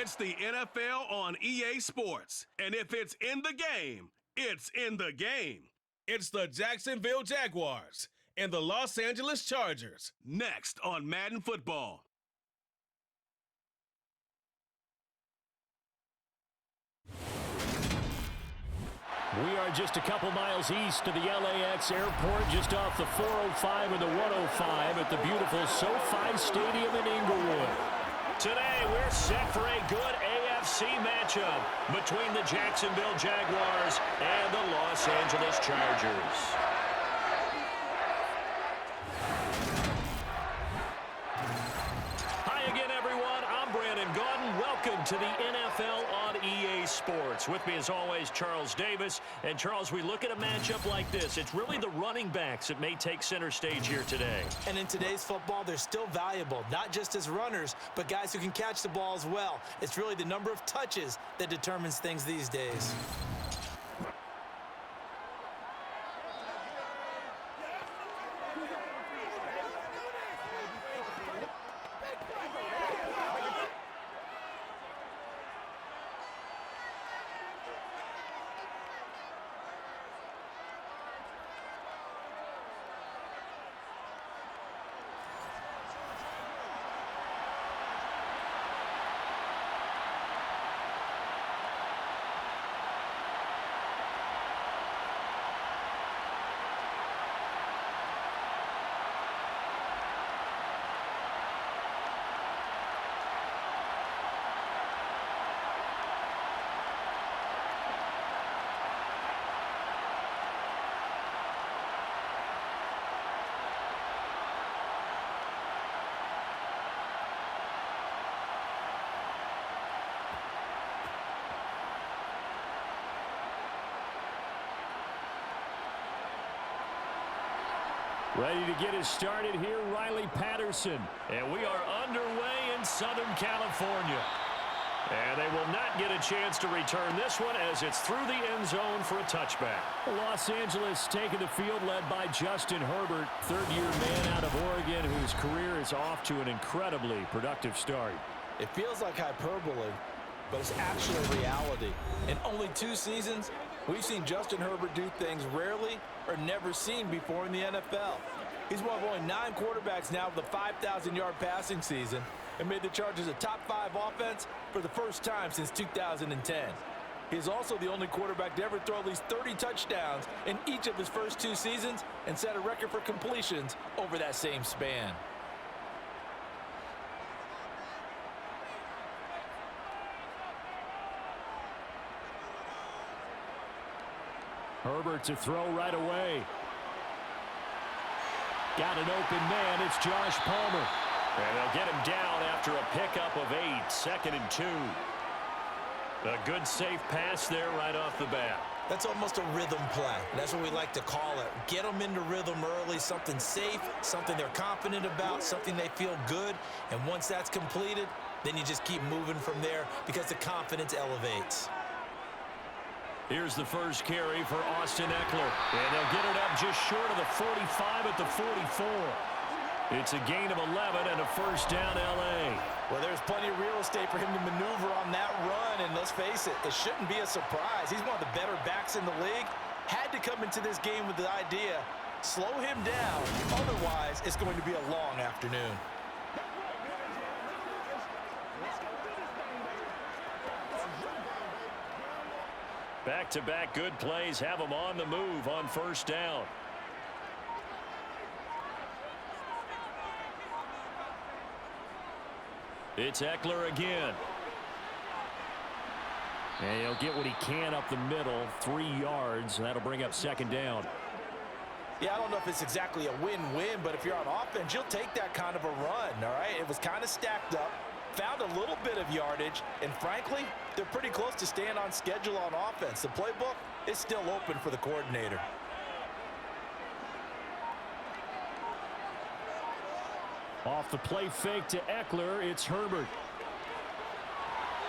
It's the NFL on EA Sports. And if it's in the game, it's in the game. It's the Jacksonville Jaguars and the Los Angeles Chargers. Next on Madden Football. We are just a couple miles east of the LAX airport, just off the 405 and the 105 at the beautiful SoFi Stadium in Inglewood. Today, we're set for a good AFC matchup between the Jacksonville Jaguars and the Los Angeles Chargers. Hi again, everyone. I'm Brandon Gaudin. Welcome to the NFL on EA Sports. With me, as always, Charles Davis. And, Charles, we look at a matchup like this. It's really the running backs that may take center stage here today. And in today's football, they're still valuable, not just as runners, but guys who can catch the ball as well. It's really the number of touches that determines things these days. Ready to get us started here, Riley Patterson. And we are underway in Southern California. And they will not get a chance to return this one as it's through the end zone for a touchback. Los Angeles taking the field led by Justin Herbert, third-year man out of Oregon whose career is off to an incredibly productive start. It feels like hyperbole, but it's actually reality. In only 2 seasons, we've seen Justin Herbert do things rarely or never seen before in the NFL. He's one of only 9 quarterbacks now with a 5,000-yard passing season and made the Chargers a top 5 offense for the first time since 2010. He is also the only quarterback to ever throw at least 30 touchdowns in each of his first 2 seasons and set a record for completions over that same span. Herbert to throw right away. Got an open man. It's Josh Palmer. And they'll get him down after a pickup of 8. 2nd and 2. A good safe pass there right off the bat. That's almost a rhythm play. That's what we like to call it. Get them into rhythm early, something safe, something they're confident about, something they feel good. And once that's completed, then you just keep moving from there because the confidence elevates. Here's the first carry for Austin Eckler. And they'll get it up just short of the 45 at the 44. It's a gain of 11 and a first down L.A. Well, there's plenty of real estate for him to maneuver on that run. And let's face it, it shouldn't be a surprise. He's one of the better backs in the league. Had to come into this game with the idea, slow him down. Otherwise, it's going to be a long afternoon. Back-to-back good plays have them on the move on first down. It's Eckler again. And he'll get what he can up the middle, 3 yards, and that'll bring up 2nd down. Yeah, I don't know if it's exactly a win-win, but if you're on offense, you'll take that kind of a run, all right? It was kind of stacked up, found a little bit of yardage, and frankly, they're pretty close to staying on schedule on offense. The playbook is still open for the coordinator. Off the play fake to Eckler, it's Herbert.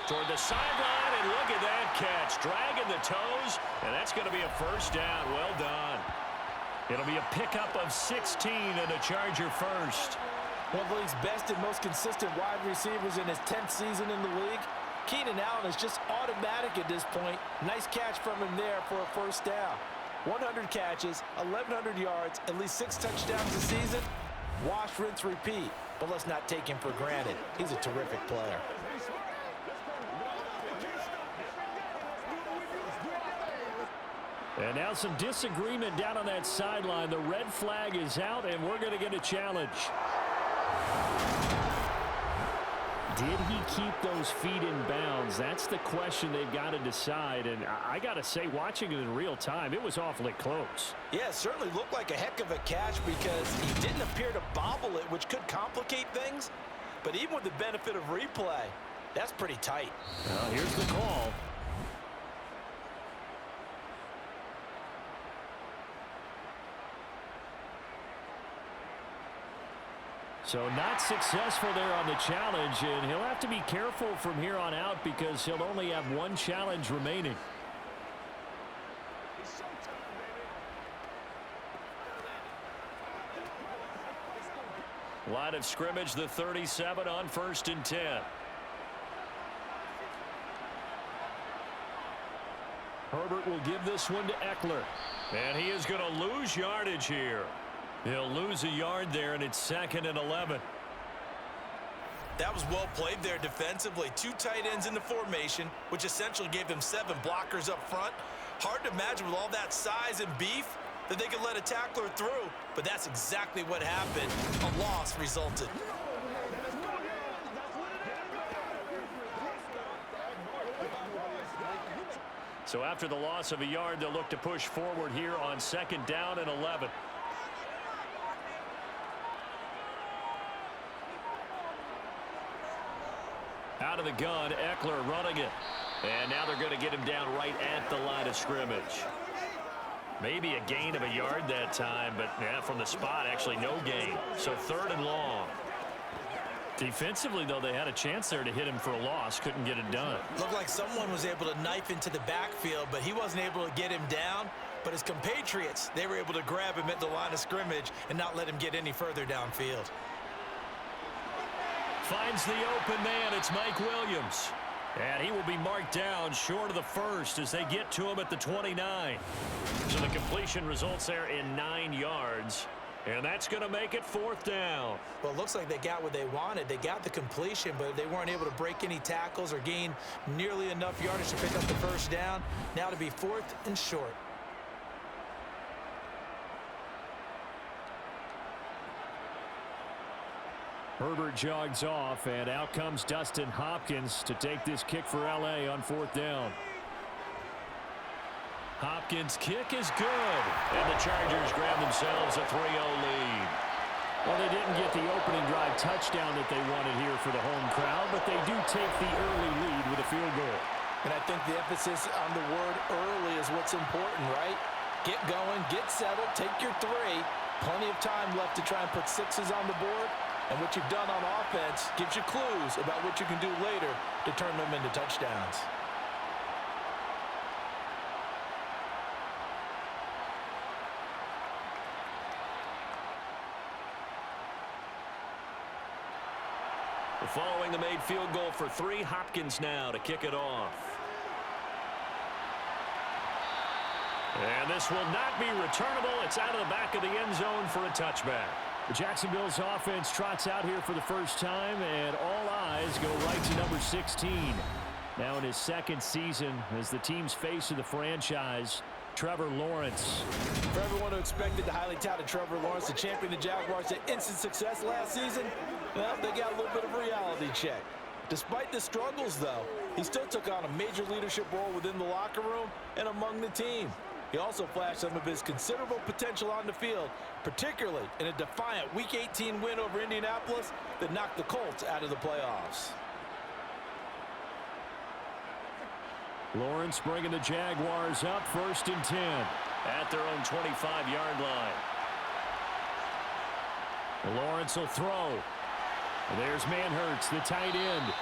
Toward the sideline, and look at that catch. Dragging the toes, and that's going to be a first down. Well done. It'll be a pickup of 16 and a Charger first. One of the league's best and most consistent wide receivers in his 10th season in the league. Keenan Allen is just automatic at this point. Nice catch from him there for a first down. 100 catches, 1,100 yards, at least 6 touchdowns this season. Wash, rinse, repeat. But let's not take him for granted. He's a terrific player. And now some disagreement down on that sideline. The red flag is out, and we're going to get a challenge. Did he keep those feet in bounds? That's the question they've got to decide. And I got to say, watching it in real time, it was awfully close. Yeah, it certainly looked like a heck of a catch because he didn't appear to bobble it, which could complicate things. But even with the benefit of replay, that's pretty tight. Well, here's the call. So not successful there on the challenge, and he'll have to be careful from here on out because he'll only have one challenge remaining. Line of scrimmage, the 37 on 1st and 10. Herbert will give this one to Eckler. And he is going to lose yardage here. He'll lose a yard there, and it's 2nd and 11. That was well played there defensively. 2 tight ends in the formation, which essentially gave them 7 blockers up front. Hard to imagine with all that size and beef that they could let a tackler through, but that's exactly what happened. A loss resulted. So after the loss of a yard, they'll look to push forward here on 2nd down and 11. Out of the gun, Eckler running it. And now they're going to get him down right at the line of scrimmage. Maybe a gain of a yard that time, but yeah, from the spot, actually no gain. So 3rd and long. Defensively, though, they had a chance there to hit him for a loss. Couldn't get it done. Looked like someone was able to knife into the backfield, but he wasn't able to get him down. But his compatriots, they were able to grab him at the line of scrimmage and not let him get any further downfield. Finds the open man. It's Mike Williams. And he will be marked down short of the first as they get to him at the 29. So the completion results there in 9 yards. And that's going to make it 4th down. Well, it looks like they got what they wanted. They got the completion, but they weren't able to break any tackles or gain nearly enough yardage to pick up the first down. Now to be 4th and short. Herbert jogs off, and out comes Dustin Hopkins to take this kick for L.A. on 4th down. Hopkins' kick is good, and the Chargers grab themselves a 3-0 lead. Well, they didn't get the opening drive touchdown that they wanted here for the home crowd, but they do take the early lead with a field goal. And I think the emphasis on the word early is what's important, right? Get going, get settled, take your 3. Plenty of time left to try and put 6s on the board. And what you've done on offense gives you clues about what you can do later to turn them into touchdowns. Following the made field goal for 3, Hopkins now to kick it off. And this will not be returnable. It's out of the back of the end zone for a touchback. Jacksonville's offense trots out here for the first time, and all eyes go right to number 16. Now in his 2nd season as the team's face of the franchise, Trevor Lawrence. For everyone who expected the highly touted Trevor Lawrence to champion the Jaguars to instant success last season, well, they got a little bit of a reality check. Despite the struggles, though, he still took on a major leadership role within the locker room and among the team. He also flashed some of his considerable potential on the field, particularly in a defiant Week 18 win over Indianapolis that knocked the Colts out of the playoffs. Lawrence bringing the Jaguars up 1st and 10 at their own 25-yard line. Lawrence will throw. And there's Manhurts, the tight end.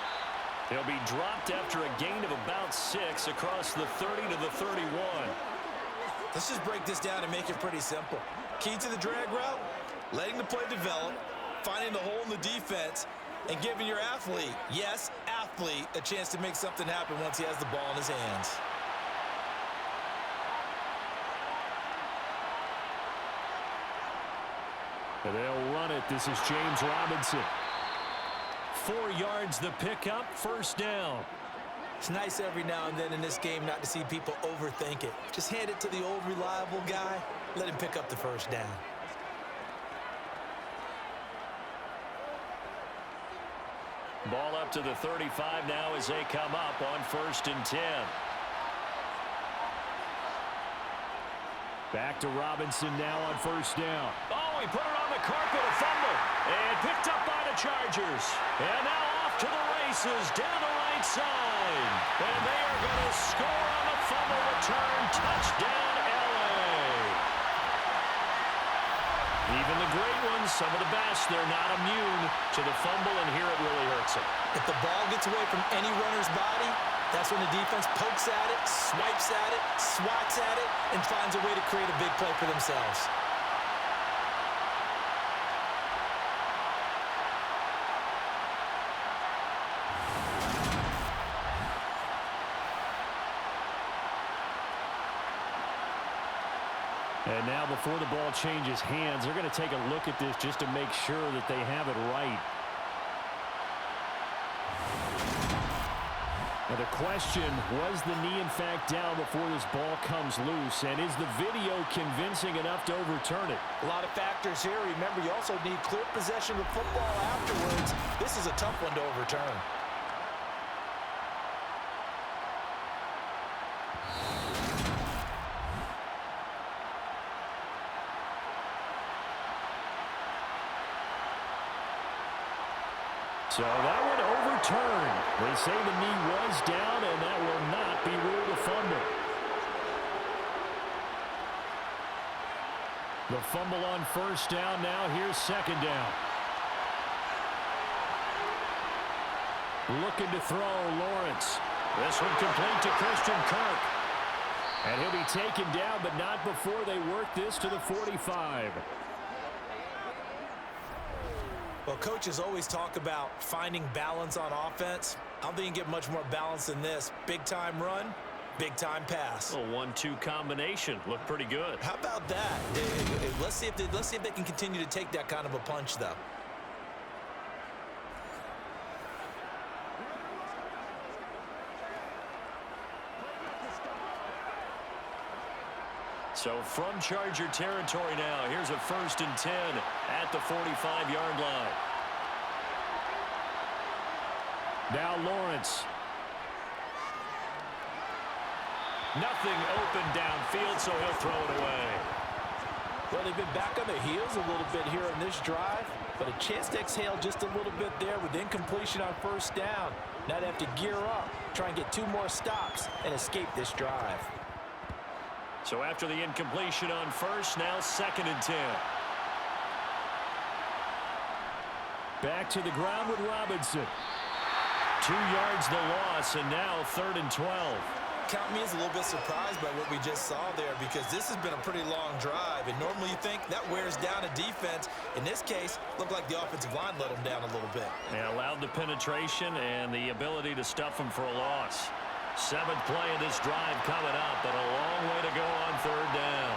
He'll be dropped after a gain of about 6 across the 30 to the 31. Let's just break this down and make it pretty simple. Key to the drag route, letting the play develop, finding the hole in the defense, and giving your athlete, yes, athlete, athlete a chance to make something happen once he has the ball in his hands. And they'll run it. This is James Robinson. 4 yards the pickup, first down. It's nice every now and then in this game not to see people overthink it. Just hand it to the old reliable guy. Let him pick up the first down. Ball up to the 35 now as they come up on 1st and 10. Back to Robinson now on 1st down. Oh, he put it on the carpet, a fumble. And picked up by the Chargers. And now off to the races down the right side. And they are going to score on the fumble return. Touchdown, LA. Even the great ones, some of the best, they're not immune to the fumble, and here it really hurts them. If the ball gets away from any runner's body, that's when the defense pokes at it, swipes at it, swats at it, and finds a way to create a big play for themselves. And now before the ball changes hands, they're going to take a look at this just to make sure that they have it right. Now the question, was the knee in fact down before this ball comes loose? And is the video convincing enough to overturn it? A lot of factors here. Remember, you also need clear possession of the football afterwards. This is a tough one to overturn. So that one overturned. They say the knee was down, and that will not be ruled a fumble. The fumble on 1st down now. Here's 2nd down. Looking to throw, Lawrence. This one complete to Christian Kirk. And he'll be taken down, but not before they work this to the 45. Well, coaches always talk about finding balance on offense. I don't think you can get much more balance than this. Big-time run, big-time pass. A 1-2 combination. Looked pretty good. How about that? Let's see if they can continue to take that kind of a punch, though. So from Charger territory now, here's a 1st and 10 at the 45-yard line. Now Lawrence. Nothing open downfield, so he'll throw it away. Well, they've been back on their heels a little bit here in this drive, but a chance to exhale just a little bit there with incompletion on 1st down. Now they have to gear up, try and get 2 more stops, and escape this drive. So after the incompletion on 1st, now 2nd and 10. Back to the ground with Robinson. 2 yards the loss, and now 3rd and 12. Count me as a little bit surprised by what we just saw there, because this has been a pretty long drive, and normally you think that wears down a defense. In this case, looked like the offensive line let them down a little bit. They allowed the penetration and the ability to stuff them for a loss. 7th play of this drive coming up, but a long way to go on 3rd down.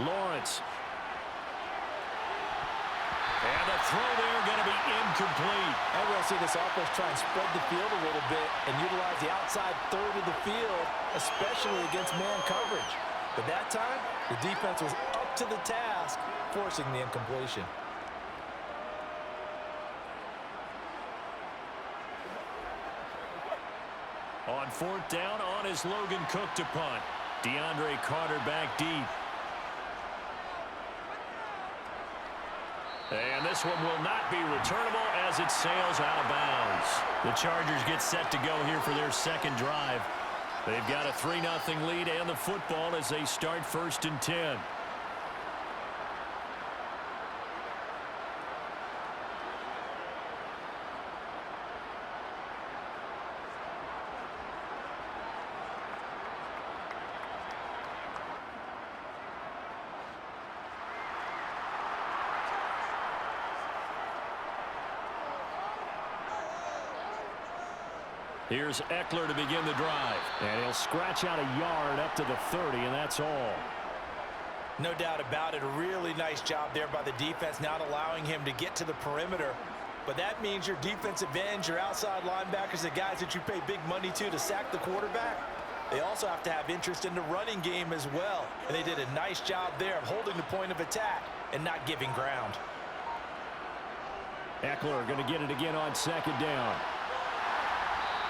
Lawrence. And the throw there going to be incomplete. I'm going to see this offense try and spread the field a little bit and utilize the outside third of the field, especially against man coverage. But that time, the defense was up to the task, forcing the incompletion. On 4th down, on is Logan Cook to punt. DeAndre Carter back deep. And this one will not be returnable as it sails out of bounds. The Chargers get set to go here for their 2nd drive. They've got a 3-0 lead and the football as they start 1st and 10. Here's Eckler to begin the drive. And he'll scratch out a yard up to the 30, and that's all. No doubt about it. A really nice job there by the defense, not allowing him to get to the perimeter. But that means your defensive ends, your outside linebackers, the guys that you pay big money to sack the quarterback, they also have to have interest in the running game as well. And they did a nice job there of holding the point of attack and not giving ground. Eckler going to get it again on second down.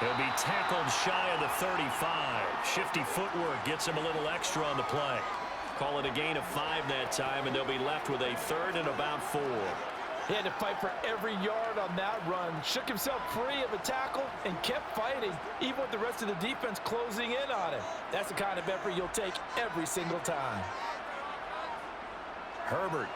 He'll be tackled shy of the 35. Shifty footwork gets him a little extra on the play. Call it a gain of 5 that time, and they'll be left with a 3rd and about 4. He had to fight for every yard on that run. Shook himself free of a tackle and kept fighting, even with the rest of the defense closing in on him. That's the kind of effort you'll take every single time. Herbert.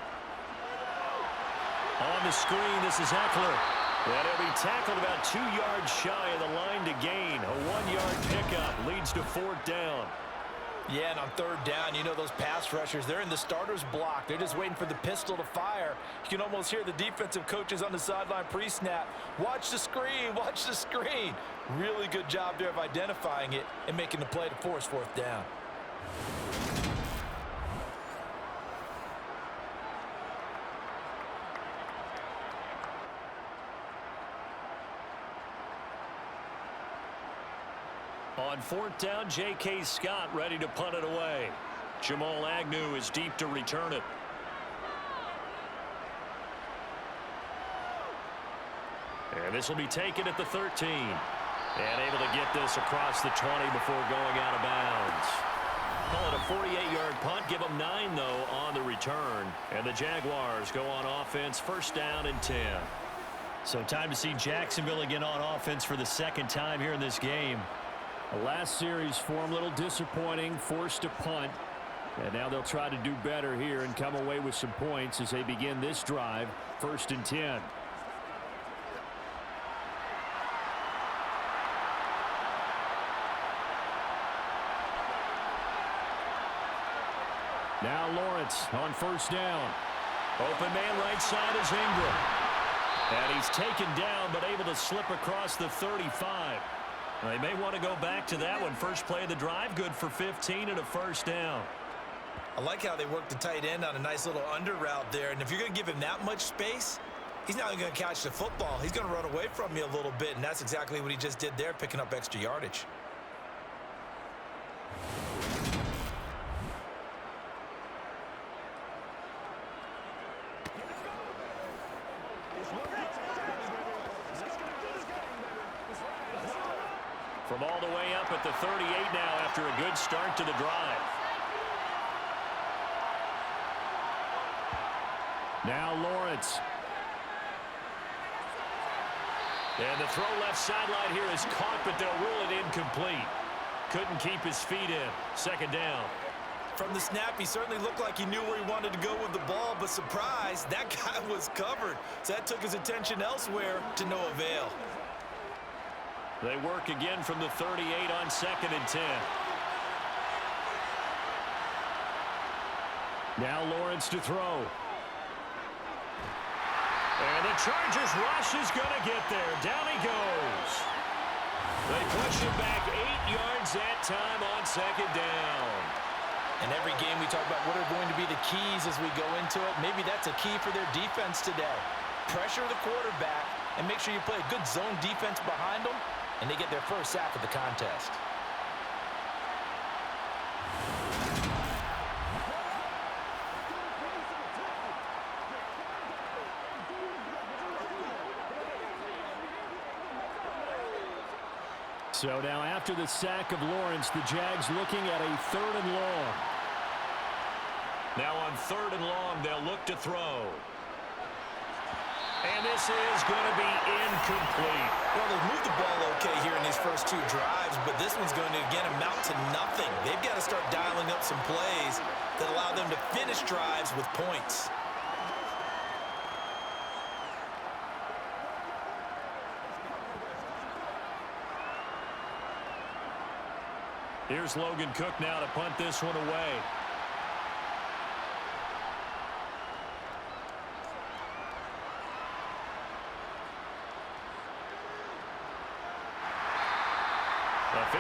On the screen, this is Eckler. And he'll be tackled about 2 yards shy of the line to gain. A 1-yard pickup leads to 4th down. Yeah, and on 3rd down, you know those pass rushers, they're in the starter's block. They're just waiting for the pistol to fire. You can almost hear the defensive coaches on the sideline pre-snap. Watch the screen, watch the screen. Really good job there of identifying it and making the play to force 4th down. On 4th down, J.K. Scott ready to punt it away. Jamal Agnew is deep to return it. And this will be taken at the 13. And able to get this across the 20 before going out of bounds. Call it a 48-yard punt. Give them 9, though, on the return. And the Jaguars go on offense, 1st down and 10. So time to see Jacksonville again on offense for the 2nd time here in this game. The last series for them a little disappointing, forced to punt. And now they'll try to do better here and come away with some points as they begin this drive, 1st and 10. Now Lawrence on 1st down. Open man right side is Ingram. And he's taken down but able to slip across the 35. They may want to go back to that one. First play of the drive, good for 15 and a 1st down. I like how they worked the tight end on a nice little under route there. And if you're going to give him that much space, he's not going to catch the football. He's going to run away from you a little bit, and that's exactly what he just did there, picking up extra yardage. From all the way up at the 38 now after a good start to the drive. Now Lawrence. And the throw left sideline here is caught, but they'll rule it incomplete. Couldn't keep his feet in. 2nd down. From the snap, he certainly looked like he knew where he wanted to go with the ball, but surprise, that guy was covered. So that took his attention elsewhere to no avail. They work again from the 38 on 2nd and 10. Now Lawrence to throw. And the Chargers rush is going to get there. Down he goes. They push him back 8 yards that time on 2nd down. In every game we talk about what are going to be the keys as we go into it. Maybe that's a key for their defense today. Pressure the quarterback and make sure you play a good zone defense behind them, and they get their first sack of the contest. So now after the sack of Lawrence, the Jags looking at a 3rd and long. Now on 3rd and long, they'll look to throw. And this is going to be incomplete. Well, they've moved the ball okay here in these first 2 drives, but this one's going to, again, amount to nothing. They've got to start dialing up some plays that allow them to finish drives with points. Here's Logan Cook now to punt this one away.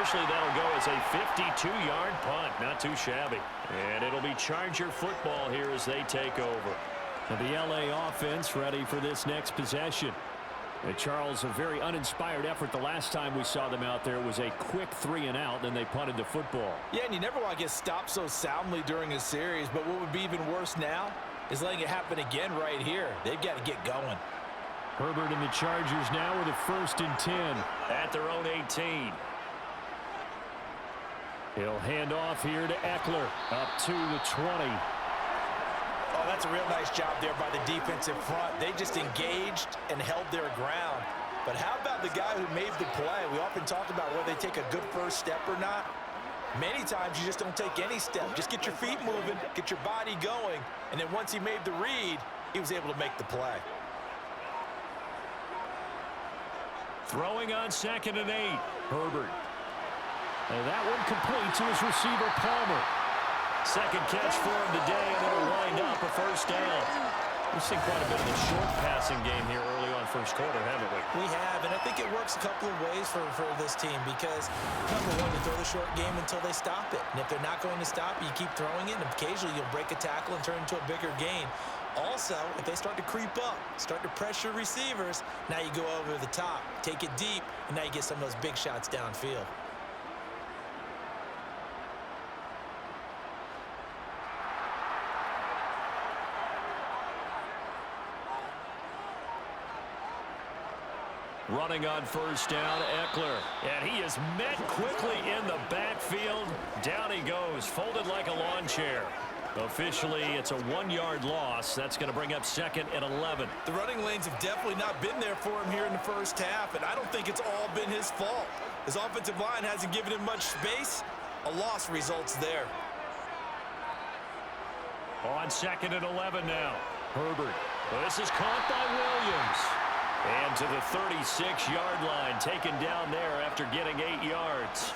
officially that'll go as a 52-yard punt. Not too shabby. And it'll be Charger football here as they take over. And the LA offense ready for this next possession. And Charles, a very uninspired effort the last time we saw them out there was a quick 3-and-out, then they punted the football. Yeah, and you never want to get stopped so soundly during a series, but what would be even worse now is letting it happen again right here. They've got to get going. Herbert and the Chargers now with a 1st and 10 at their own 18. He'll hand off here to Eckler, up to the 20. Oh, that's a real nice job there by the defensive front. They just engaged and held their ground. But how about the guy who made the play? We often talk about whether they take a good first step or not. Many times you just don't take any step. Just get your feet moving, get your body going, and then once he made the read, he was able to make the play. Throwing on 2nd and 8. Herbert. And that one complete to his receiver, Palmer. Second catch for him today, and it'll wind up a 1st down. We've seen quite a bit of a short passing game here early on 1st quarter, haven't we? We have, and I think it works a couple of ways for this team because, number one, you throw the short game until they stop it. And if they're not going to stop it, you keep throwing it, and occasionally you'll break a tackle and turn it into a bigger gain. Also, if they start to creep up, start to pressure receivers, now you go over the top, take it deep, and now you get some of those big shots downfield. Running on 1st down, Eckler. And he is met quickly in the backfield. Down he goes, folded like a lawn chair. Officially, it's a 1-yard loss. That's going to bring up 2nd and 11. The running lanes have definitely not been there for him here in the first half, and I don't think it's all been his fault. His offensive line hasn't given him much space. A loss results there. On 2nd and 11 now. Herbert. This is caught by Williams. And to the 36-yard line, taken down there after getting 8 yards.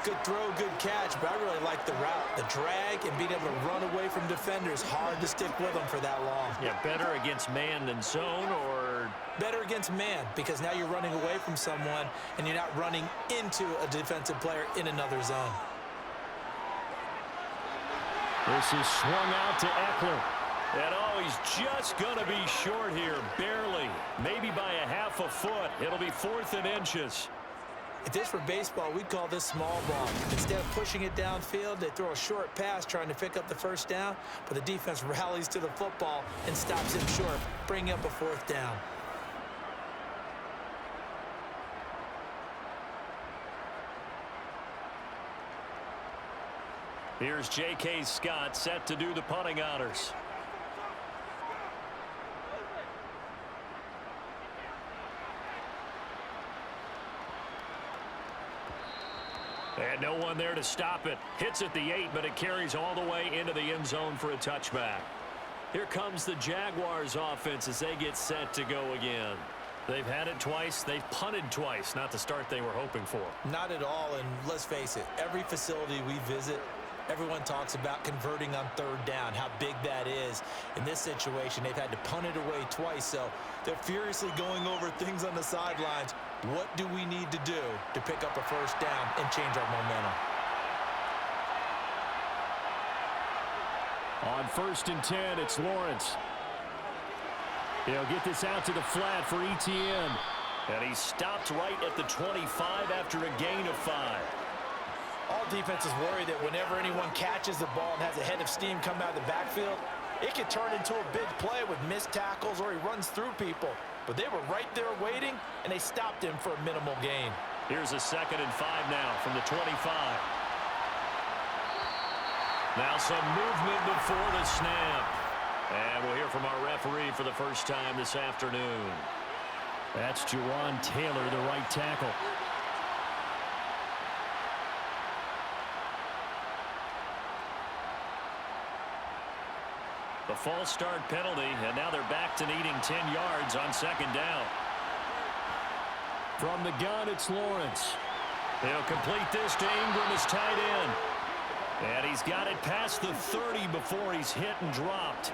Good throw, good catch, but I really like the route. The drag and being able to run away from defenders, hard to stick with them for that long. Yeah, better against man than zone, or? Better against man, because now you're running away from someone and you're not running into a defensive player in another zone. This is swung out to Eckler. And oh, he's just going to be short here, barely. Maybe by a half a foot. It'll be 4th and inches. If this were baseball, we'd call this small ball. Instead of pushing it downfield, they throw a short pass trying to pick up the 1st down, but the defense rallies to the football and stops him short, bringing up a 4th down. Here's J.K. Scott set to do the punting honors. And no one there to stop it. Hits at the 8, but it carries all the way into the end zone for a touchback. Here comes the Jaguars offense as they get set to go again. They've had it twice. They've punted twice. Not the start they were hoping for. Not at all, and let's face it, every facility we visit, everyone talks about converting on 3rd down, how big that is. In this situation, they've had to punt it away twice, so they're furiously going over things on the sidelines. What do we need to do to pick up a 1st down and change our momentum? On 1st and 10, it's Lawrence. He'll get this out to the flat for Etienne. And he stopped right at the 25 after a gain of 5. All defenses worry that whenever anyone catches the ball and has a head of steam come out of the backfield, it could turn into a big play with missed tackles or he runs through people. But they were right there waiting, and they stopped him for a minimal gain. Here's a 2nd and 5 now from the 25. Now some movement before the snap. And we'll hear from our referee for the first time this afternoon. That's Juwan Taylor, the right tackle. The false start penalty, and now they're back to needing 10 yards on 2nd down. From the gun, it's Lawrence. He'll complete this to Ingram as tight end. And he's got it past the 30 before he's hit and dropped.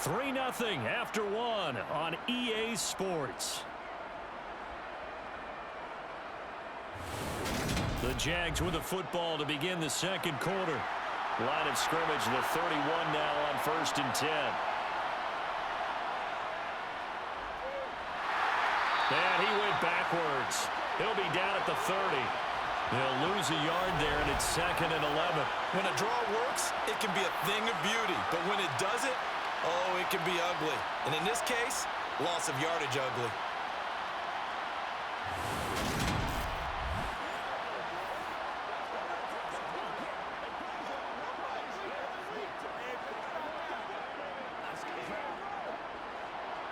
3-0 after one on EA Sports. The Jags with the football to begin the second quarter. Line of scrimmage, the 31 now on 1st and 10. And he went backwards. He'll be down at the 30. They'll lose a yard there, and it's 2nd and 11. When a draw works, it can be a thing of beauty. But when it doesn't, oh, it can be ugly. And in this case, loss of yardage ugly.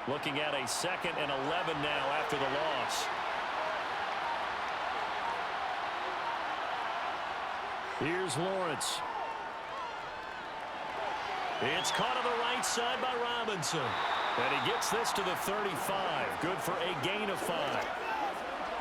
Looking at a 2nd and 11 now after the loss. Here's Lawrence. It's caught on the right side by Robinson. And he gets this to the 35. Good for a gain of 5.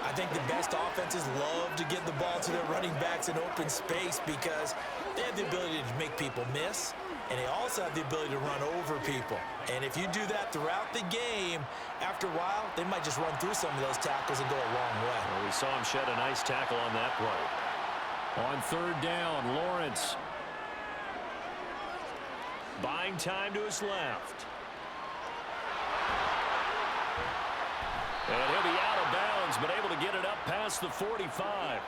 I think the best offenses love to get the ball to their running backs in open space because they have the ability to make people miss, and they also have the ability to run over people. And if you do that throughout the game, after a while, they might just run through some of those tackles and go a long way. Well, we saw him shed a nice tackle on that play. On 3rd down, Lawrence. Buying time to his left. And he'll be out of bounds, but able to get it up past the 45.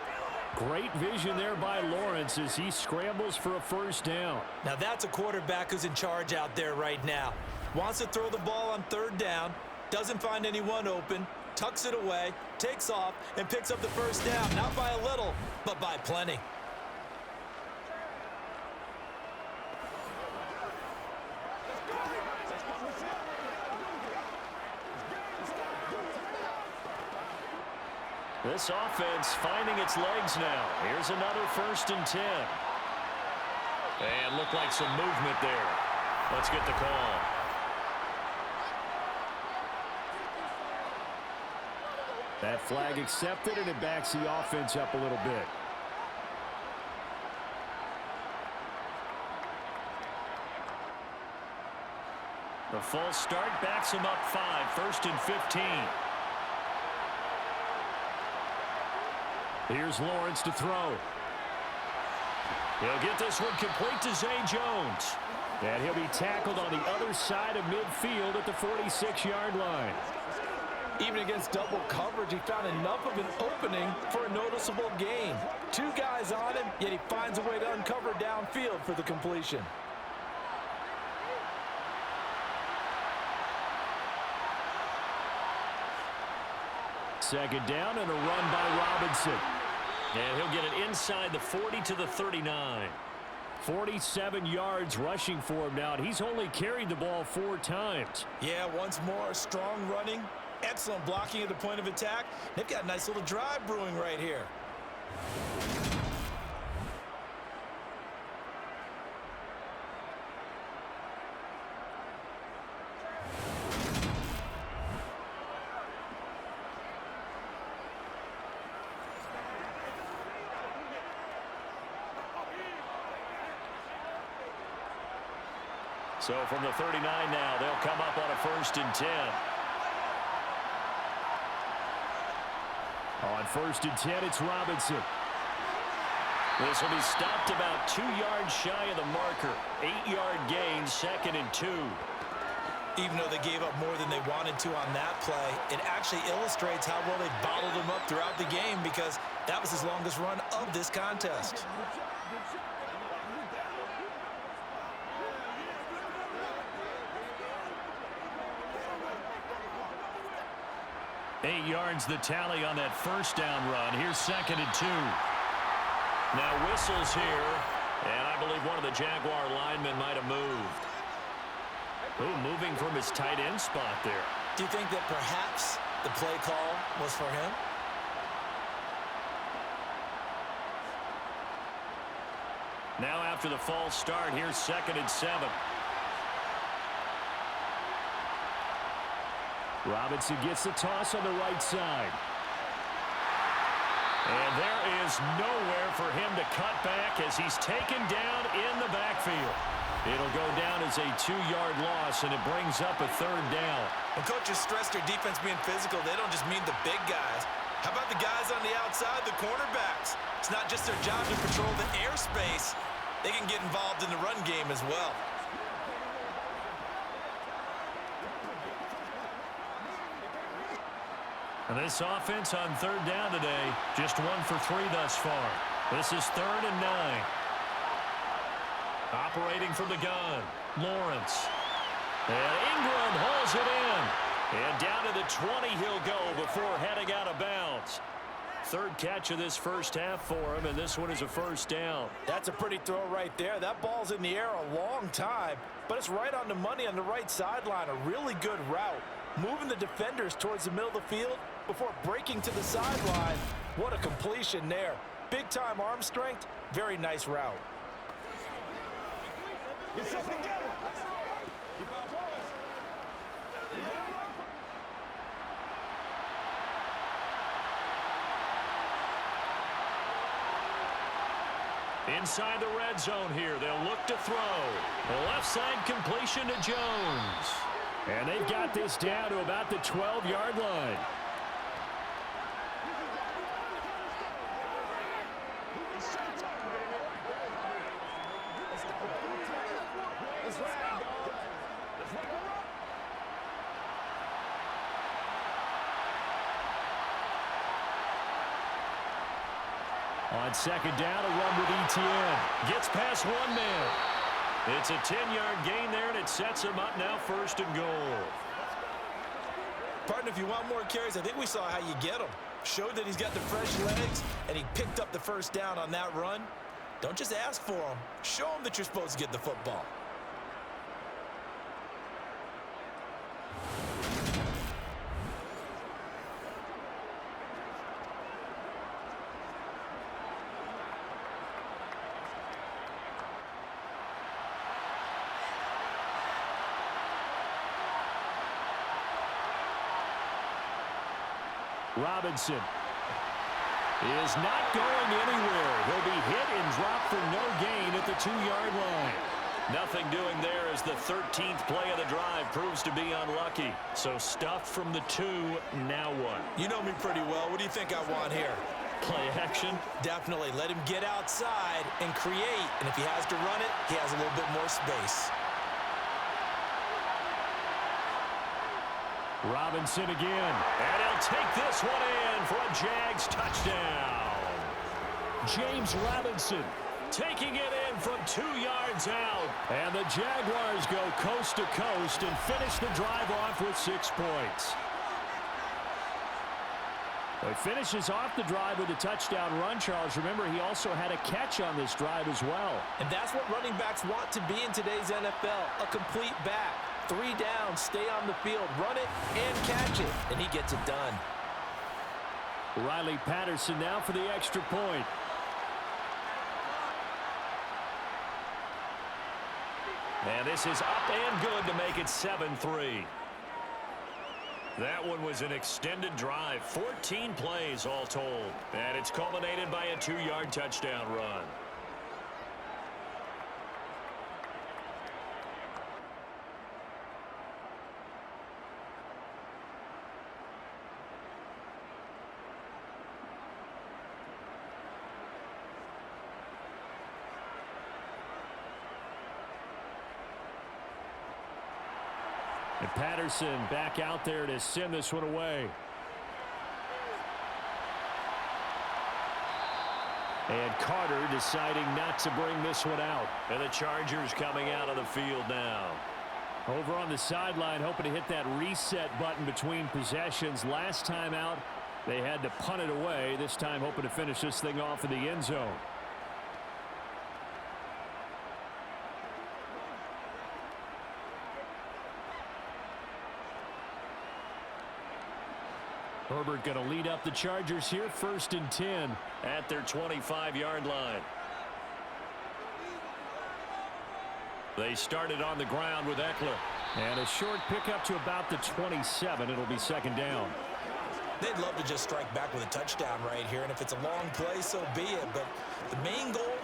Great vision there by Lawrence as he scrambles for a 1st down. Now that's a quarterback who's in charge out there right now. Wants to throw the ball on 3rd down, doesn't find anyone open, tucks it away, takes off, and picks up the 1st down. Not by a little, but by plenty. This offense finding its legs now. Here's another 1st and 10. And looked like some movement there. Let's get the call. That flag accepted, and it backs the offense up a little bit. The false start backs him up 5. 1st and 15. Here's Lawrence to throw. He'll get this one complete to Zay Jones. And he'll be tackled on the other side of midfield at the 46-yard line. Even against double coverage, he found enough of an opening for a noticeable gain. 2 guys on him, yet he finds a way to uncover downfield for the completion. Second down and a run by Robinson. And he'll get it inside the 40 to the 39. 47 yards rushing for him now, and he's only carried the ball 4 times. Yeah, once more, strong running, excellent blocking at the point of attack. They've got a nice little drive brewing right here. So from the 39 now, they'll come up on a 1st and 10. On 1st and 10, it's Robinson. This will be stopped about 2 yards shy of the marker. 8-yard gain, 2nd and 2. Even though they gave up more than they wanted to on that play, it actually illustrates how well they bottled him up throughout the game because that was his longest run of this contest. Eight yards the tally on that 1st down run. Here's 2nd and 2. Now whistles here, and I believe one of the Jaguar linemen might have moved. Ooh, moving from his tight end spot there. Do you think that perhaps the play call was for him? Now after the false start, here's 2nd and 7. Robinson gets the toss on the right side. And there is nowhere for him to cut back as he's taken down in the backfield. It'll go down as a 2-yard loss, and it brings up a 3rd down. When coaches stress their defense being physical, they don't just mean the big guys. How about the guys on the outside, the cornerbacks? It's not just their job to patrol the airspace. They can get involved in the run game as well. And this offense on 3rd down today, just 1 for 3 thus far. This is 3rd and 9. Operating from the gun, Lawrence. And Ingram hauls it in. And down to the 20 he'll go before heading out of bounds. 3rd catch of this first half for him, and this one is a 1st down. That's a pretty throw right there. That ball's in the air a long time, but it's right on the money on the right sideline. A really good route. Moving the defenders towards the middle of the field before breaking to the sideline. What a completion there. Big-time arm strength. Very nice route. Inside the red zone here, they'll look to throw. The left side completion to Jones. And they've got this down to about the 12-yard line. On 2nd down, a run with ETN. Gets past 1 man. It's a 10-yard gain there, and it sets him up now 1st and goal. Partner, if you want more carries, I think we saw how you get them. Showed that he's got the fresh legs, and he picked up the 1st down on that run. Don't just ask for them. Show them that you're supposed to get the football. Robinson is not going anywhere. He'll be hit and dropped for no gain at the 2-yard line. Nothing doing there as the 13th play of the drive proves to be unlucky. So stuffed from the 2, now what? You know me pretty well. What do you think I want here? Play action? Definitely. Let him get outside and create. And if he has to run it, he has a little bit more space. Robinson again, and he'll take this one in for a Jags touchdown. James Robinson taking it in from 2 yards out, and the Jaguars go coast to coast and finish the drive off with 6 points. Well, he finishes off the drive with a touchdown run, Charles. Remember, he also had a catch on this drive as well. And that's what running backs want to be in today's NFL, a complete back. 3 down, stay on the field, run it, and catch it. And he gets it done. Riley Patterson now for the extra point. And this is up and good to make it 7-3. That one was an extended drive, 14 plays all told. And it's culminated by a 2-yard touchdown run. And Patterson back out there to send this one away. And Carter deciding not to bring this one out. And the Chargers coming out of the field now. Over on the sideline, hoping to hit that reset button between possessions. Last time out, they had to punt it away. This time hoping to finish this thing off in the end zone. Herbert going to lead up the Chargers here, 1st and 10 at their 25-yard line. They started on the ground with Eckler. And a short pickup to about the 27. It'll be 2nd down. They'd love to just strike back with a touchdown right here, and if it's a long play, so be it. But the main goal,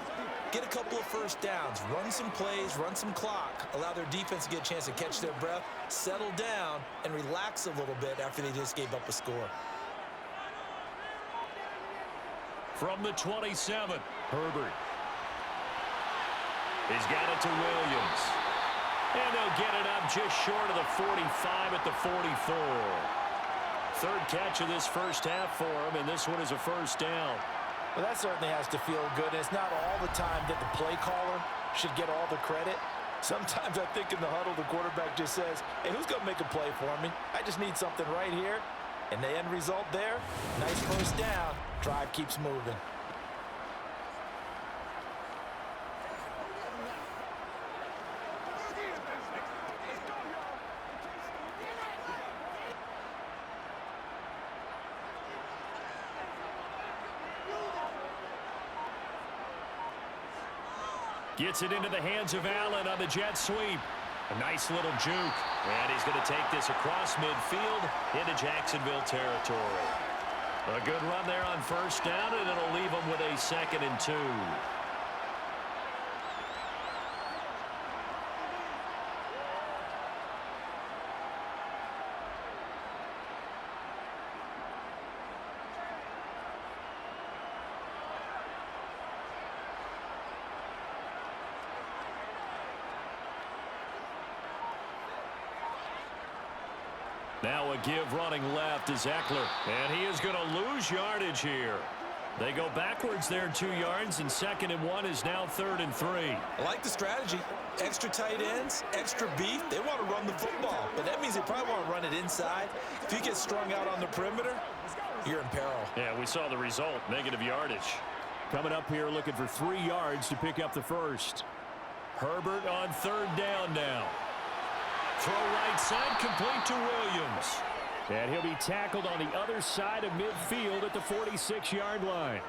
get a couple of first downs, run some plays, run some clock, allow their defense to get a chance to catch their breath, settle down, and relax a little bit after they just gave up a score. From the 27, Herbert. He's got it to Williams. And they'll get it up just short of the 45 at the 44. Third catch of this first half for him, and this one is a first down. Well, that certainly has to feel good. And it's not all the time that the play caller should get all the credit. Sometimes I think in the huddle, the quarterback just says, hey, who's going to make a play for me? I just need something right here. And the end result there, nice first down. Drive keeps moving. Gets it into the hands of Allen on the jet sweep. A nice little juke. And he's going to take this across midfield into Jacksonville territory. A good run there on first down, and it'll leave them with a 2nd and 2. Now a give running left is Eckler, and he is going to lose yardage here. They go backwards there 2 yards, and 2nd and 1 is now 3rd and 3. I like the strategy. Extra tight ends, extra beef. They want to run the football, but that means they probably want to run it inside. If you get strung out on the perimeter, you're in peril. Yeah, we saw the result, negative yardage. Coming up here looking for 3 yards to pick up the first. Herbert on 3rd down now. Throw right side, complete to Williams. And he'll be tackled on the other side of midfield at the 46-yard line.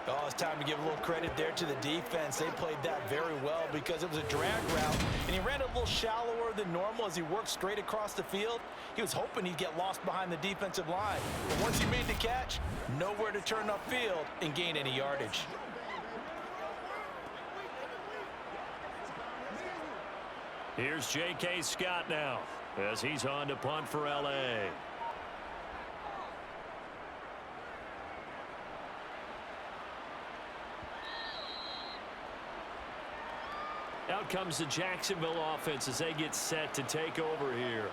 Oh, it's time to give a little credit there to the defense. They played that very well because it was a drag route, and he ran a little shallower than normal as he worked straight across the field. He was hoping he'd get lost behind the defensive line. But once he made the catch, nowhere to turn upfield and gain any yardage. Here's J.K. Scott now as he's on to punt for L.A. Out comes the Jacksonville offense as they get set to take over here.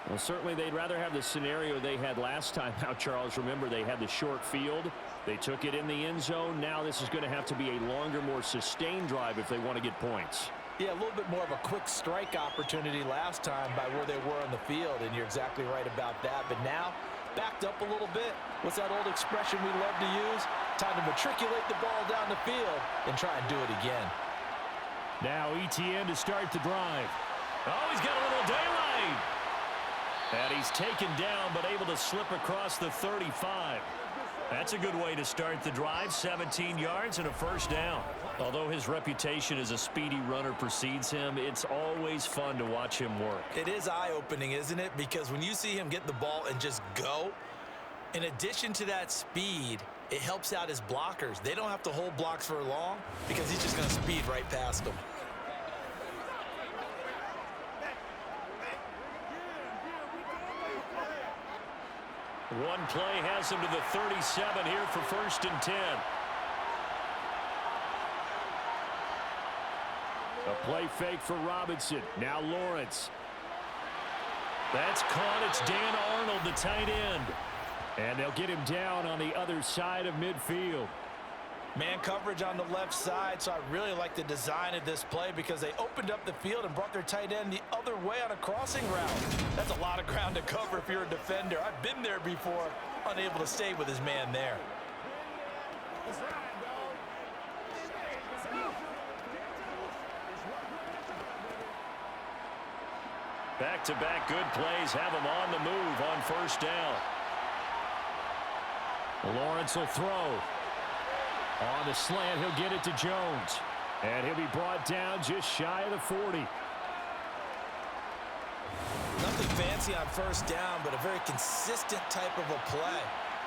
Well, certainly they'd rather have the scenario they had last time out, Charles. Remember, they had the short field. They took it in the end zone. Now this is going to have to be a longer, more sustained drive if they want to get points. Yeah, a little bit more of a quick strike opportunity last time by where they were on the field, and you're exactly right about that. But now, backed up a little bit. What's that old expression we love to use? Time to matriculate the ball down the field and try and do it again. Now ETN to start the drive. Oh, he's got a little daylight. And he's taken down, but able to slip across the 35. That's a good way to start the drive. 17 yards and a first down. Although his reputation as a speedy runner precedes him, it's always fun to watch him work. It is eye-opening, isn't it? Because when you see him get the ball and just go, in addition to that speed, it helps out his blockers. They don't have to hold blocks for long because he's just going to speed right past them. One play has him to the 37 here for 1st and 10. A play fake for Robinson. Now Lawrence. That's caught. It's Dan Arnold, the tight end. And they'll get him down on the other side of midfield. Man coverage on the left side, so I really like the design of this play because they opened up the field and brought their tight end the other way on a crossing route. That's a lot of ground to cover if you're a defender. I've been there before, unable to stay with his man there. Back-to-back good plays have him on the move on 1st down. Lawrence will throw. On the slant, he'll get it to Jones. And he'll be brought down just shy of the 40. Nothing fancy on 1st down, but a very consistent type of a play.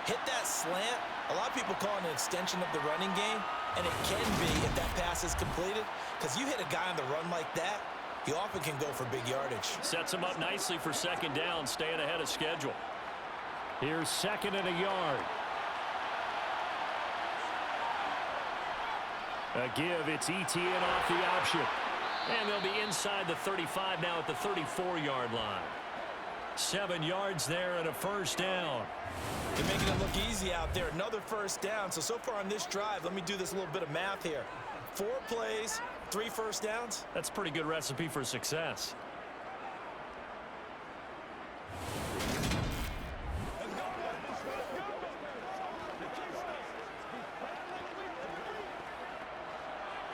hit that slant. A lot of people call it an extension of the running game, and it can be if that pass is completed, because you hit a guy on the run like that, he often can go for big yardage. Sets him up nicely for second down, staying ahead of schedule. Here's 2nd and a yard. A give, it's ETN off the option. And they'll be inside the 35 now at the 34-yard line. 7 yards there and a first down. They're making it look easy out there. Another first down. So far on this drive, let me do this little bit of math here. 4 plays, 3 first downs. That's a pretty good recipe for success.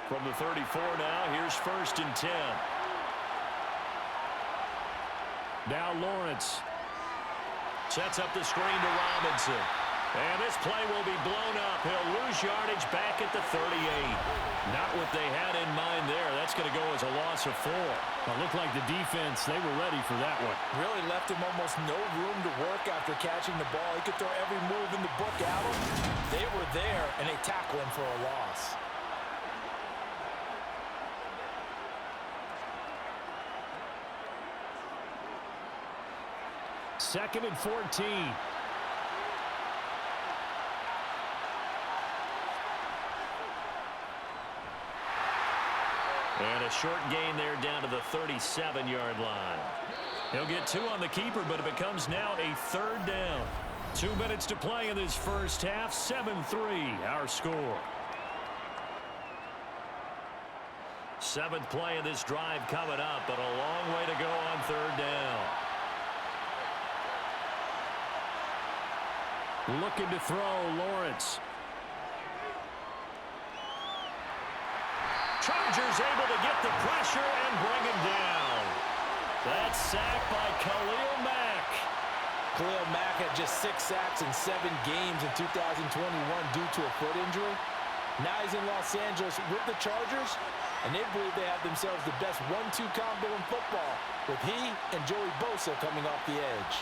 From the 34 now, here's 1st and 10. Now Lawrence. Sets up the screen to Robinson. And this play will be blown up. He'll lose yardage back at the 38. Not what they had in mind there. That's going to go as a loss of 4. It looked like the defense, they were ready for that one. Really left him almost no room to work after catching the ball. He could throw every move in the book at him. They were there, and they tackle him for a loss. Second and 14. And a short gain there down to the 37-yard line. He'll get 2 on the keeper, but it becomes now a 3rd down. 2 minutes to play in this first half. 7-3, our score. 7th play of this drive coming up, but a long way to go on 3rd down. Looking to throw, Lawrence. Chargers able to get the pressure and bring him down. That's sacked by Khalil Mack. Khalil Mack had just 6 sacks in 7 games in 2021 due to a foot injury. Now he's in Los Angeles with the Chargers, and they believe they have themselves the best 1-2 combo in football, with he and Joey Bosa coming off the edge.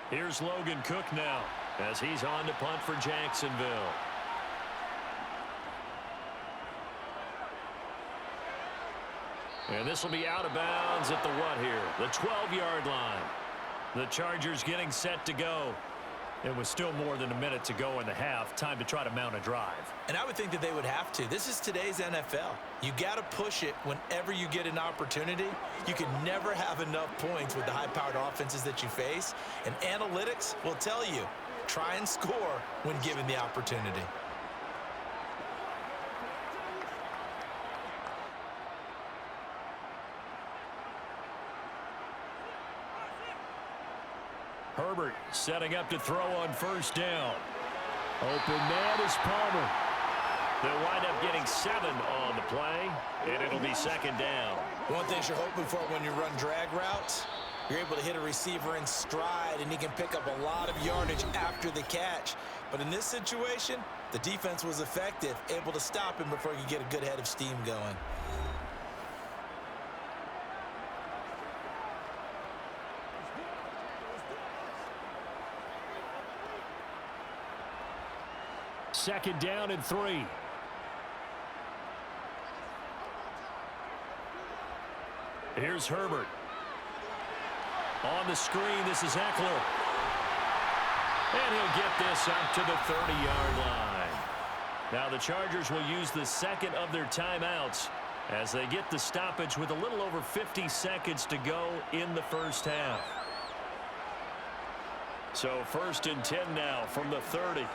Here's Logan Cook now as he's on to punt for Jacksonville. And this will be out of bounds at the what here? The 12-yard line. The Chargers getting set to go. It was still more than a minute to go in the half. Time to try to mount a drive. And I would think that they would have to. This is today's NFL. You got to push it whenever you get an opportunity. You can never have enough points with the high-powered offenses that you face. And analytics will tell you, try and score when given the opportunity. Herbert setting up to throw on first down. Open man is Palmer. They'll wind up getting 7 on the play, and it'll be second down. One thing you're hoping for when you run drag routes, you're able to hit a receiver in stride, and he can pick up a lot of yardage after the catch. But in this situation, the defense was effective, able to stop him before he could get a good head of steam going. Second down and 3. Here's Herbert. On the screen, this is Eckler. And he'll get this up to the 30-yard line. Now the Chargers will use the second of their timeouts as they get the stoppage with a little over 50 seconds to go in the first half. So 1st and 10 now from the 30.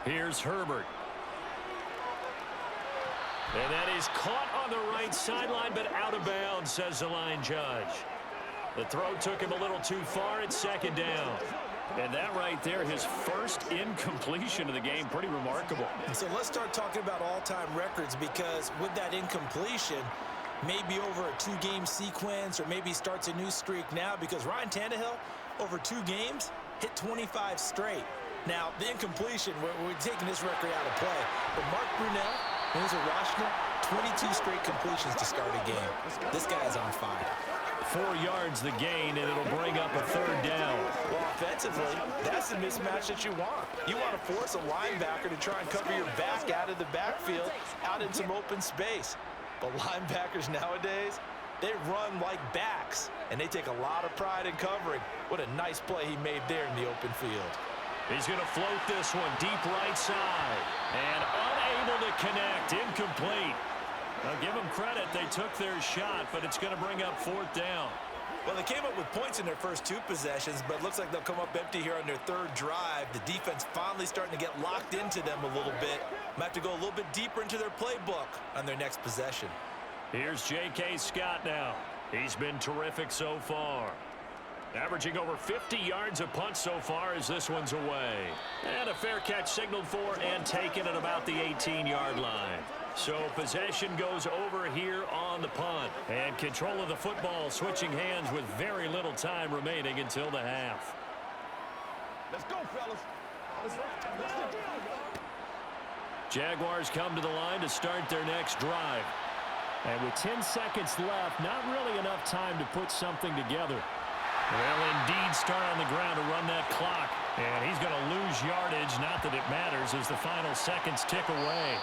Here's Herbert. And that is caught on the right sideline, but out of bounds, says the line judge. The throw took him a little too far at second down. And that right there, his first incompletion of the game, pretty remarkable. So let's start talking about all-time records, because with that incompletion, maybe over a 2-game sequence, or maybe starts a new streak now, because Ryan Tannehill, over 2 games, hit 25 straight. Now, the incompletion, we're taking this record out of play. But Mark Brunell, when he was at Washington, 22 straight completions to start a game. This guy is on fire. 4 yards the gain, and it'll bring up a 3rd down. Well, offensively, that's the mismatch that you want. You want to force a linebacker to try and cover your back out of the backfield, out in some open space. But linebackers nowadays, they run like backs, and they take a lot of pride in covering. What a nice play he made there in the open field. He's going to float this one deep right side. And unable to connect. Incomplete. Now, give them credit. They took their shot, but it's going to bring up 4th down. Well, they came up with points in their first 2 possessions, but it looks like they'll come up empty here on their 3rd drive. The defense finally starting to get locked into them a little bit. Might have to go a little bit deeper into their playbook on their next possession. Here's J.K. Scott now. He's been terrific so far. Averaging over 50 yards a punt so far as this one's away. And a fair catch signaled for and taken at about the 18-yard line. So possession goes over here on the punt. And control of the football switching hands with very little time remaining until the half. Let's go, fellas. Let's go. Jaguars come to the line to start their next drive. And with 10 seconds left, not really enough time to put something together. Well, indeed, start on the ground to run that clock. And he's going to lose yardage, not that it matters, as the final seconds tick away.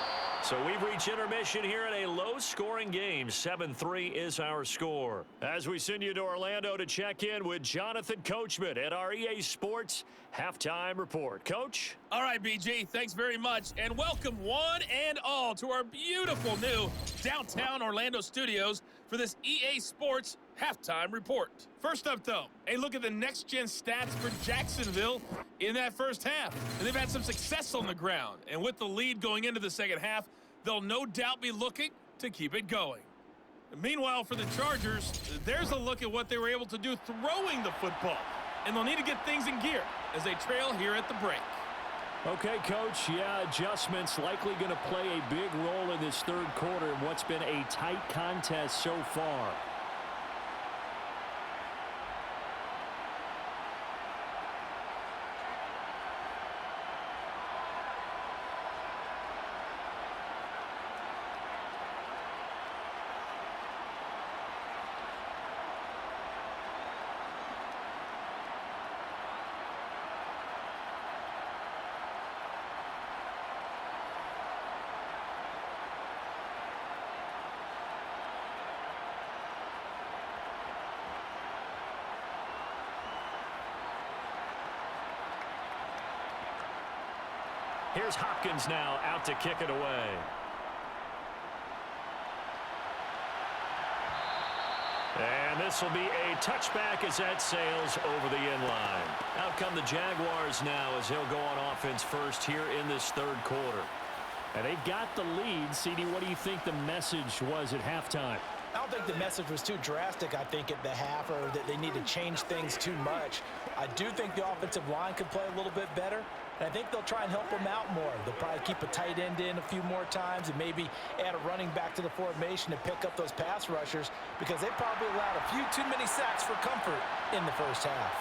So we've reached intermission here in a low-scoring game. 7-3 is our score. As we send you to Orlando to check in with Jonathan Coachman at our EA Sports Halftime Report. Coach? All right, BG, thanks very much. And welcome one and all to our beautiful new downtown Orlando studios for this EA Sports Halftime Report. First up, though, a look at the next-gen stats for Jacksonville in that first half. And they've had some success on the ground. And with the lead going into the second half, they'll no doubt be looking to keep it going. And meanwhile, for the Chargers, there's a look at what they were able to do throwing the football. And they'll need to get things in gear as they trail here at the break. Okay, Coach, yeah, adjustments likely going to play a big role in this 3rd quarter in what's been a tight contest so far. Here's Hopkins now out to kick it away. And this will be a touchback as that sails over the end line. Out come the Jaguars now as they'll go on offense first here in this 3rd quarter. And they've got the lead. CD, what do you think the message was at halftime? I don't think the message was too drastic, I think, at the half, or that they need to change things too much. I do think the offensive line could play a little bit better, and I think they'll try and help them out more. They'll probably keep a tight end in a few more times and maybe add a running back to the formation to pick up those pass rushers, because they probably allowed a few too many sacks for comfort in the first half.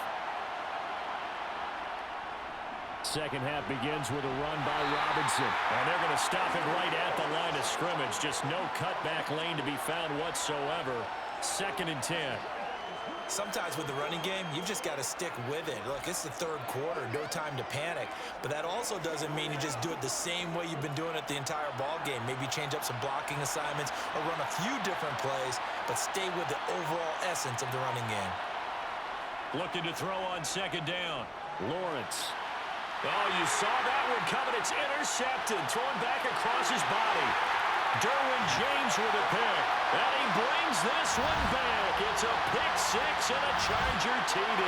Second half begins with a run by Robinson. And they're going to stop it right at the line of scrimmage. Just no cutback lane to be found whatsoever. 2nd and 10. Sometimes with the running game, you've just got to stick with it. Look, it's the 3rd quarter, no time to panic. But that also doesn't mean you just do it the same way you've been doing it the entire ball game. Maybe change up some blocking assignments or run a few different plays, but stay with the overall essence of the running game. Looking to throw on 2nd down. Lawrence. Oh, you saw that one coming. It's intercepted. Thrown back across his body. Derwin James with a pick. And he brings this one back. It's a pick 6 and a Charger TD.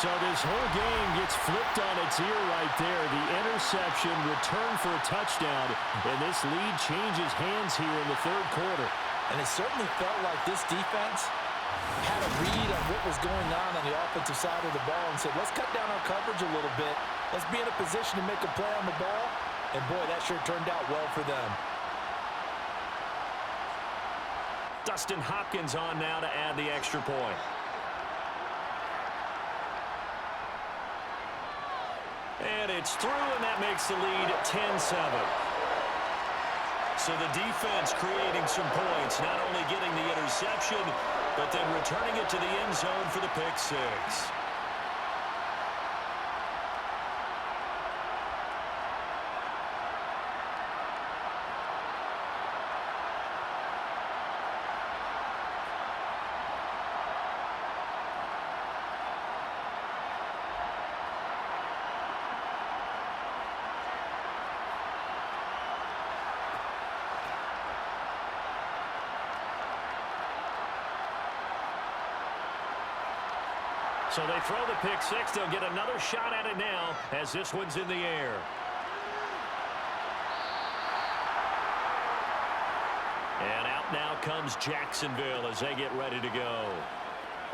So this whole game gets flipped on its ear right there. The interception, return for a touchdown. And this lead changes hands here in the 3rd quarter. And it certainly felt like this defense had a read on what was going on the offensive side of the ball and said, let's cut down our coverage a little bit. Let's be in a position to make a play on the ball. And, boy, that sure turned out well for them. Dustin Hopkins on now to add the extra point. And it's through, and that makes the lead 10-7. So the defense creating some points, not only getting the interception, but then returning it to the end zone for the pick six. So they throw the pick six. They'll get another shot at it now as this one's in the air. And out now comes Jacksonville as they get ready to go.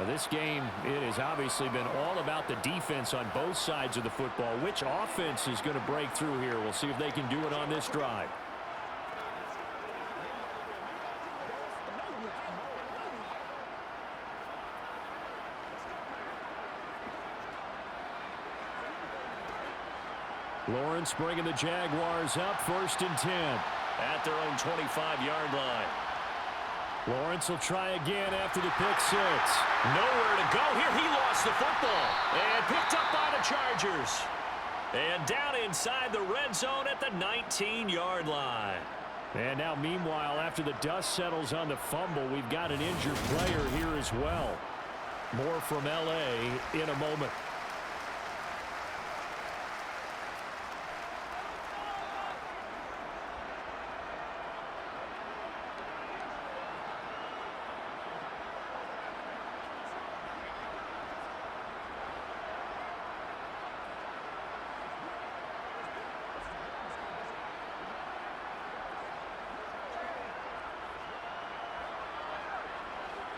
Well, this game, it has obviously been all about the defense on both sides of the football. Which offense is going to break through here? We'll see if they can do it on this drive. Lawrence bringing the Jaguars up, 1st and 10. At their own 25-yard line. Lawrence will try again after the pick six. Nowhere to go here. He lost the football. And picked up by the Chargers. And down inside the red zone at the 19-yard line. And now, meanwhile, after the dust settles on the fumble, we've got an injured player here as well. More from L.A. in a moment.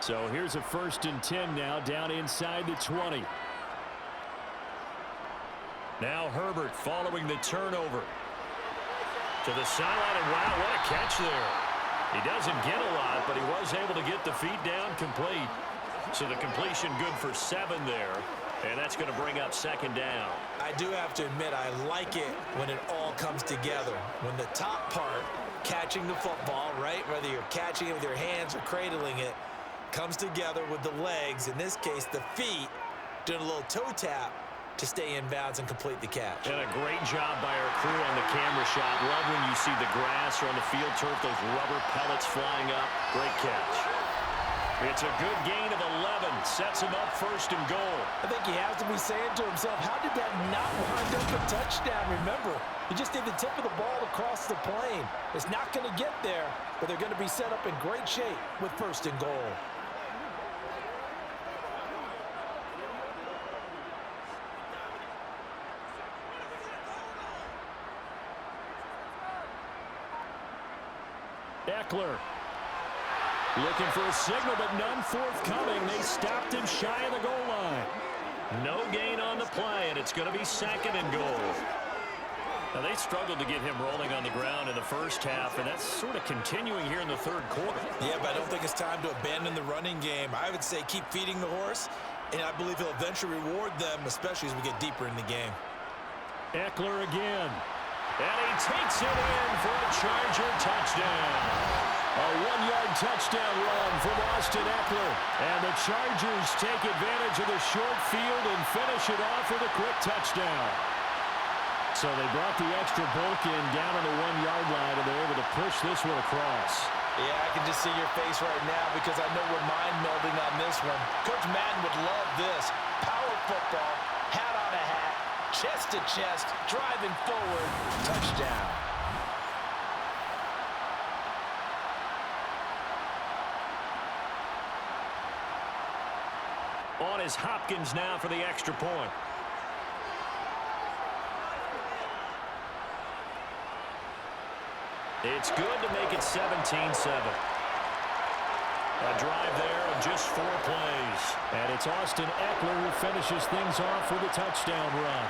So here's a 1st and 10 now, down inside the 20. Now Herbert following the turnover. To the sideline, and wow, what a catch there. He doesn't get a lot, but he was able to get the feet down complete. So the completion good for 7 there. And that's going to bring up 2nd down. I do have to admit, I like it when it all comes together. When the top part, catching the football, right, whether you're catching it with your hands or cradling it, comes together with the legs, in this case the feet, doing a little toe tap to stay in bounds and complete the catch. And a great job by our crew on the camera shot. Love when you see the grass or on the field turf, those rubber pellets flying up. Great catch. It's a good gain of 11. Sets him up 1st and goal. I think he has to be saying to himself, how did that not wind up a touchdown? Remember, you just need the tip of the ball across the plane. It's not going to get there, but they're going to be set up in great shape with 1st and goal. Eckler looking for a signal, but none forthcoming. They stopped him shy of the goal line. No gain on the play, and it's going to be 2nd and goal. Now, they struggled to get him rolling on the ground in the first half, and that's sort of continuing here in the 3rd quarter. Yeah, but I don't think it's time to abandon the running game. I would say keep feeding the horse, and I believe he'll eventually reward them, especially as we get deeper in the game. Eckler again. And he takes it in for a Charger touchdown. A 1-yard touchdown run from Austin Eckler. And the Chargers take advantage of the short field and finish it off with a quick touchdown. So they brought the extra bulk in down on the 1-yard line, and they're able to push this one across. Yeah, I can just see your face right now because I know we're mind melding on this one. Coach Madden would love this. Power football, hat on a hat, chest to chest, driving forward, touchdown. On is Hopkins now for the extra point. It's good to make it 17-7. A drive there of just 4 plays. And it's Austin Eckler who finishes things off with a touchdown run.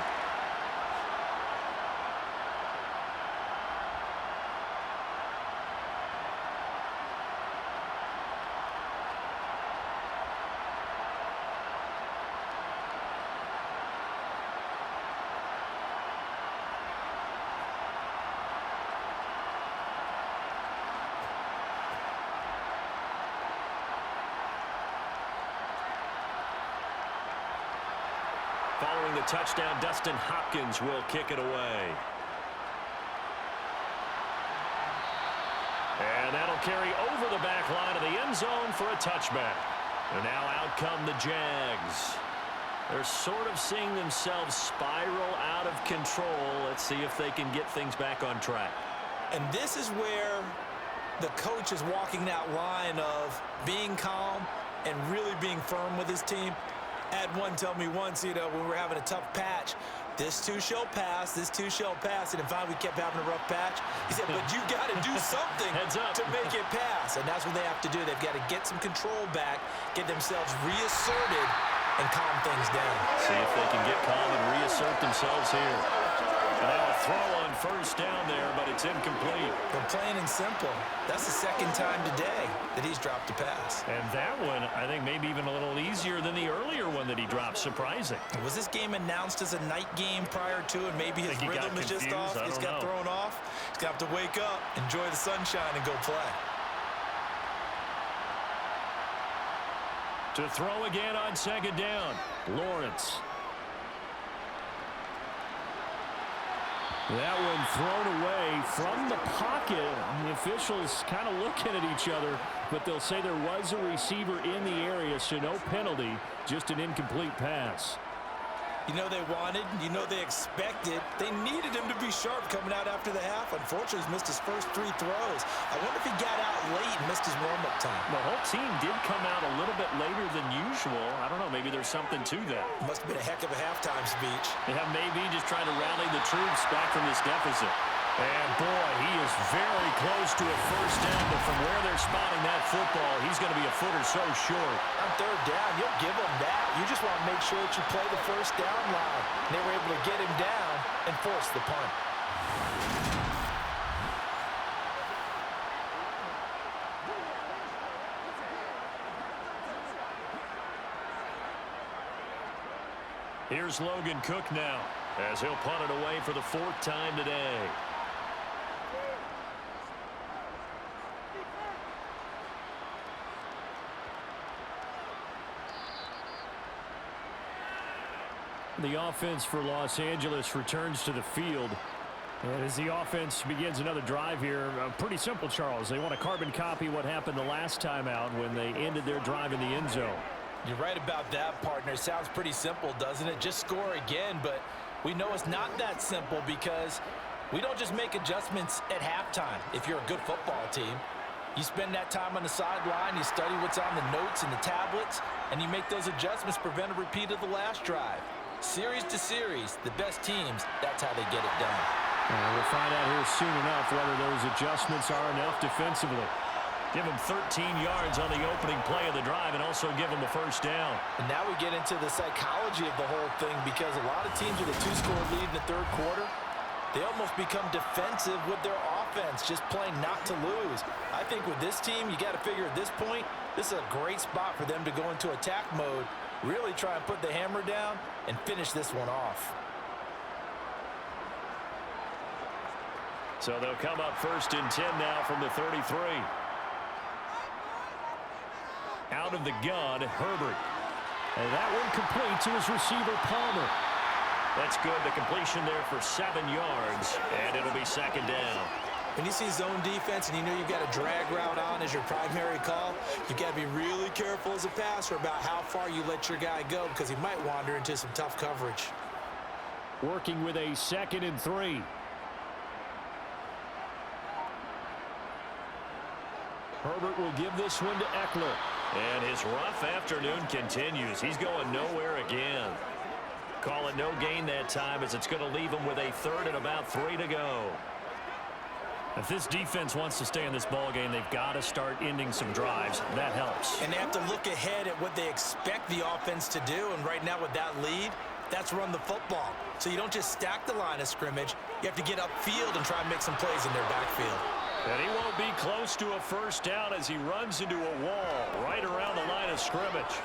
Following the touchdown, Dustin Hopkins will kick it away. And that'll carry over the back line of the end zone for a touchback. And now out come the Jags. They're sort of seeing themselves spiral out of control. Let's see if they can get things back on track. And this is where the coach is walking that line of being calm and really being firm with his team. I had one tell me once, when we were having a tough patch, this too shall pass, this too shall pass. And finally we kept having a rough patch. He said, but you got to do something to make it pass. And that's what they have to do. They've got to get some control back, get themselves reasserted, and calm things down. See if they can get calm and reassert themselves here. And now a throw on first down there, but it's incomplete. But plain and simple, that's the second time today that he's dropped a pass. And that one, I think, maybe even a little easier than the earlier one that he dropped. Surprising. Was this game announced as a night game prior to, and maybe his rhythm is just off? He's got thrown off. He's going to have to wake up, enjoy the sunshine, and go play. To throw again on second down, Lawrence. That one thrown away from the pocket. And the officials kind of looking at each other, but they'll say there was a receiver in the area, so no penalty, just an incomplete pass. You know they wanted, you know they expected. They needed him to be sharp coming out after the half. Unfortunately, he's missed his first 3 throws. I wonder if he got out late and missed his warm-up time. The whole team did come out a little bit later than usual. I don't know, maybe there's something to that. Must have been a heck of a halftime speech. Yeah, maybe just trying to rally the troops back from this deficit. And boy, he is very close to a first down, but from where they're spotting that football, he's going to be a foot or so short. On third down, you'll give him that. You just want to make sure that you play the first down line. And they were able to get him down and force the punt. Here's Logan Cook now, as he'll punt it away for the 4th time today. The offense for Los Angeles returns to the field. And as the offense begins another drive here, pretty simple, Charles. They want to carbon copy what happened the last time out when they ended their drive in the end zone. You're right about that, partner. It sounds pretty simple, doesn't it? Just score again, but we know it's not that simple because we don't just make adjustments at halftime if you're a good football team. You spend that time on the sideline, you study what's on the notes and the tablets, and you make those adjustments to prevent a repeat of the last drive. Series to series, the best teams, that's how they get it done. We'll find out here soon enough whether those adjustments are enough defensively. Give him 13 yards on the opening play of the drive and also give him a first down. And now we get into the psychology of the whole thing because a lot of teams with a 2-score lead in the third quarter, they almost become defensive with their offense, just playing not to lose. I think with this team, you got to figure at this point, this is a great spot for them to go into attack mode, really try and put the hammer down and finish this one off. So they'll come up 1st and 10 now from the 33. Out of the gun, Herbert. And that one complete to his receiver, Palmer. That's good. The completion there for 7 yards, and it'll be 2nd down. When you see zone defense and you know you've got a drag route on as your primary call, you've got to be really careful as a passer about how far you let your guy go because he might wander into some tough coverage. Working with a 2nd and 3. Herbert will give this one to Eckler. And his rough afternoon continues. He's going nowhere again. Call it no gain that time as it's going to leave him with a 3rd and about 3 to go. If this defense wants to stay in this ball game, they've got to start ending some drives. That helps. And they have to look ahead at what they expect the offense to do. And right now with that lead, that's run the football. So you don't just stack the line of scrimmage. You have to get upfield and try and make some plays in their backfield. And he won't be close to a first down as he runs into a wall right around the line of scrimmage.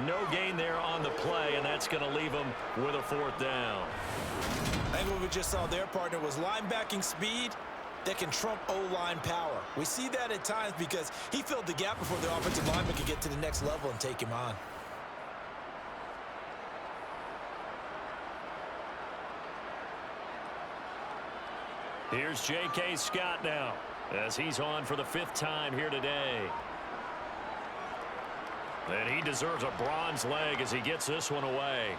No gain there on the play, and that's going to leave him with a 4th down. I think what we just saw there, partner, was linebacking speed that can trump O-line power. We see that at times because he filled the gap before the offensive lineman could get to the next level and take him on. Here's J.K. Scott now as he's on for the 5th time here today. And he deserves a bronze leg as he gets this one away.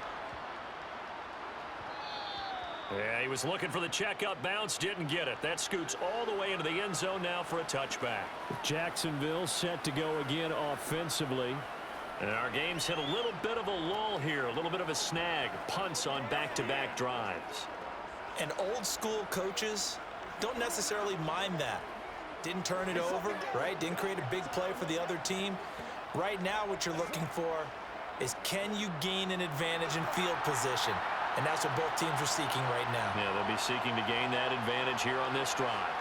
Yeah, he was looking for the checkup bounce, didn't get it. That scoots all the way into the end zone now for a touchback. Jacksonville set to go again offensively. And our game's hit a little bit of a lull here, a little bit of a snag. Punts on back-to-back drives. And old school coaches don't necessarily mind that. Didn't turn it over, right? Didn't create a big play for the other team. Right now what you're looking for is, can you gain an advantage in field position? And that's what both teams are seeking right now. Yeah, they'll be seeking to gain that advantage here on this drive.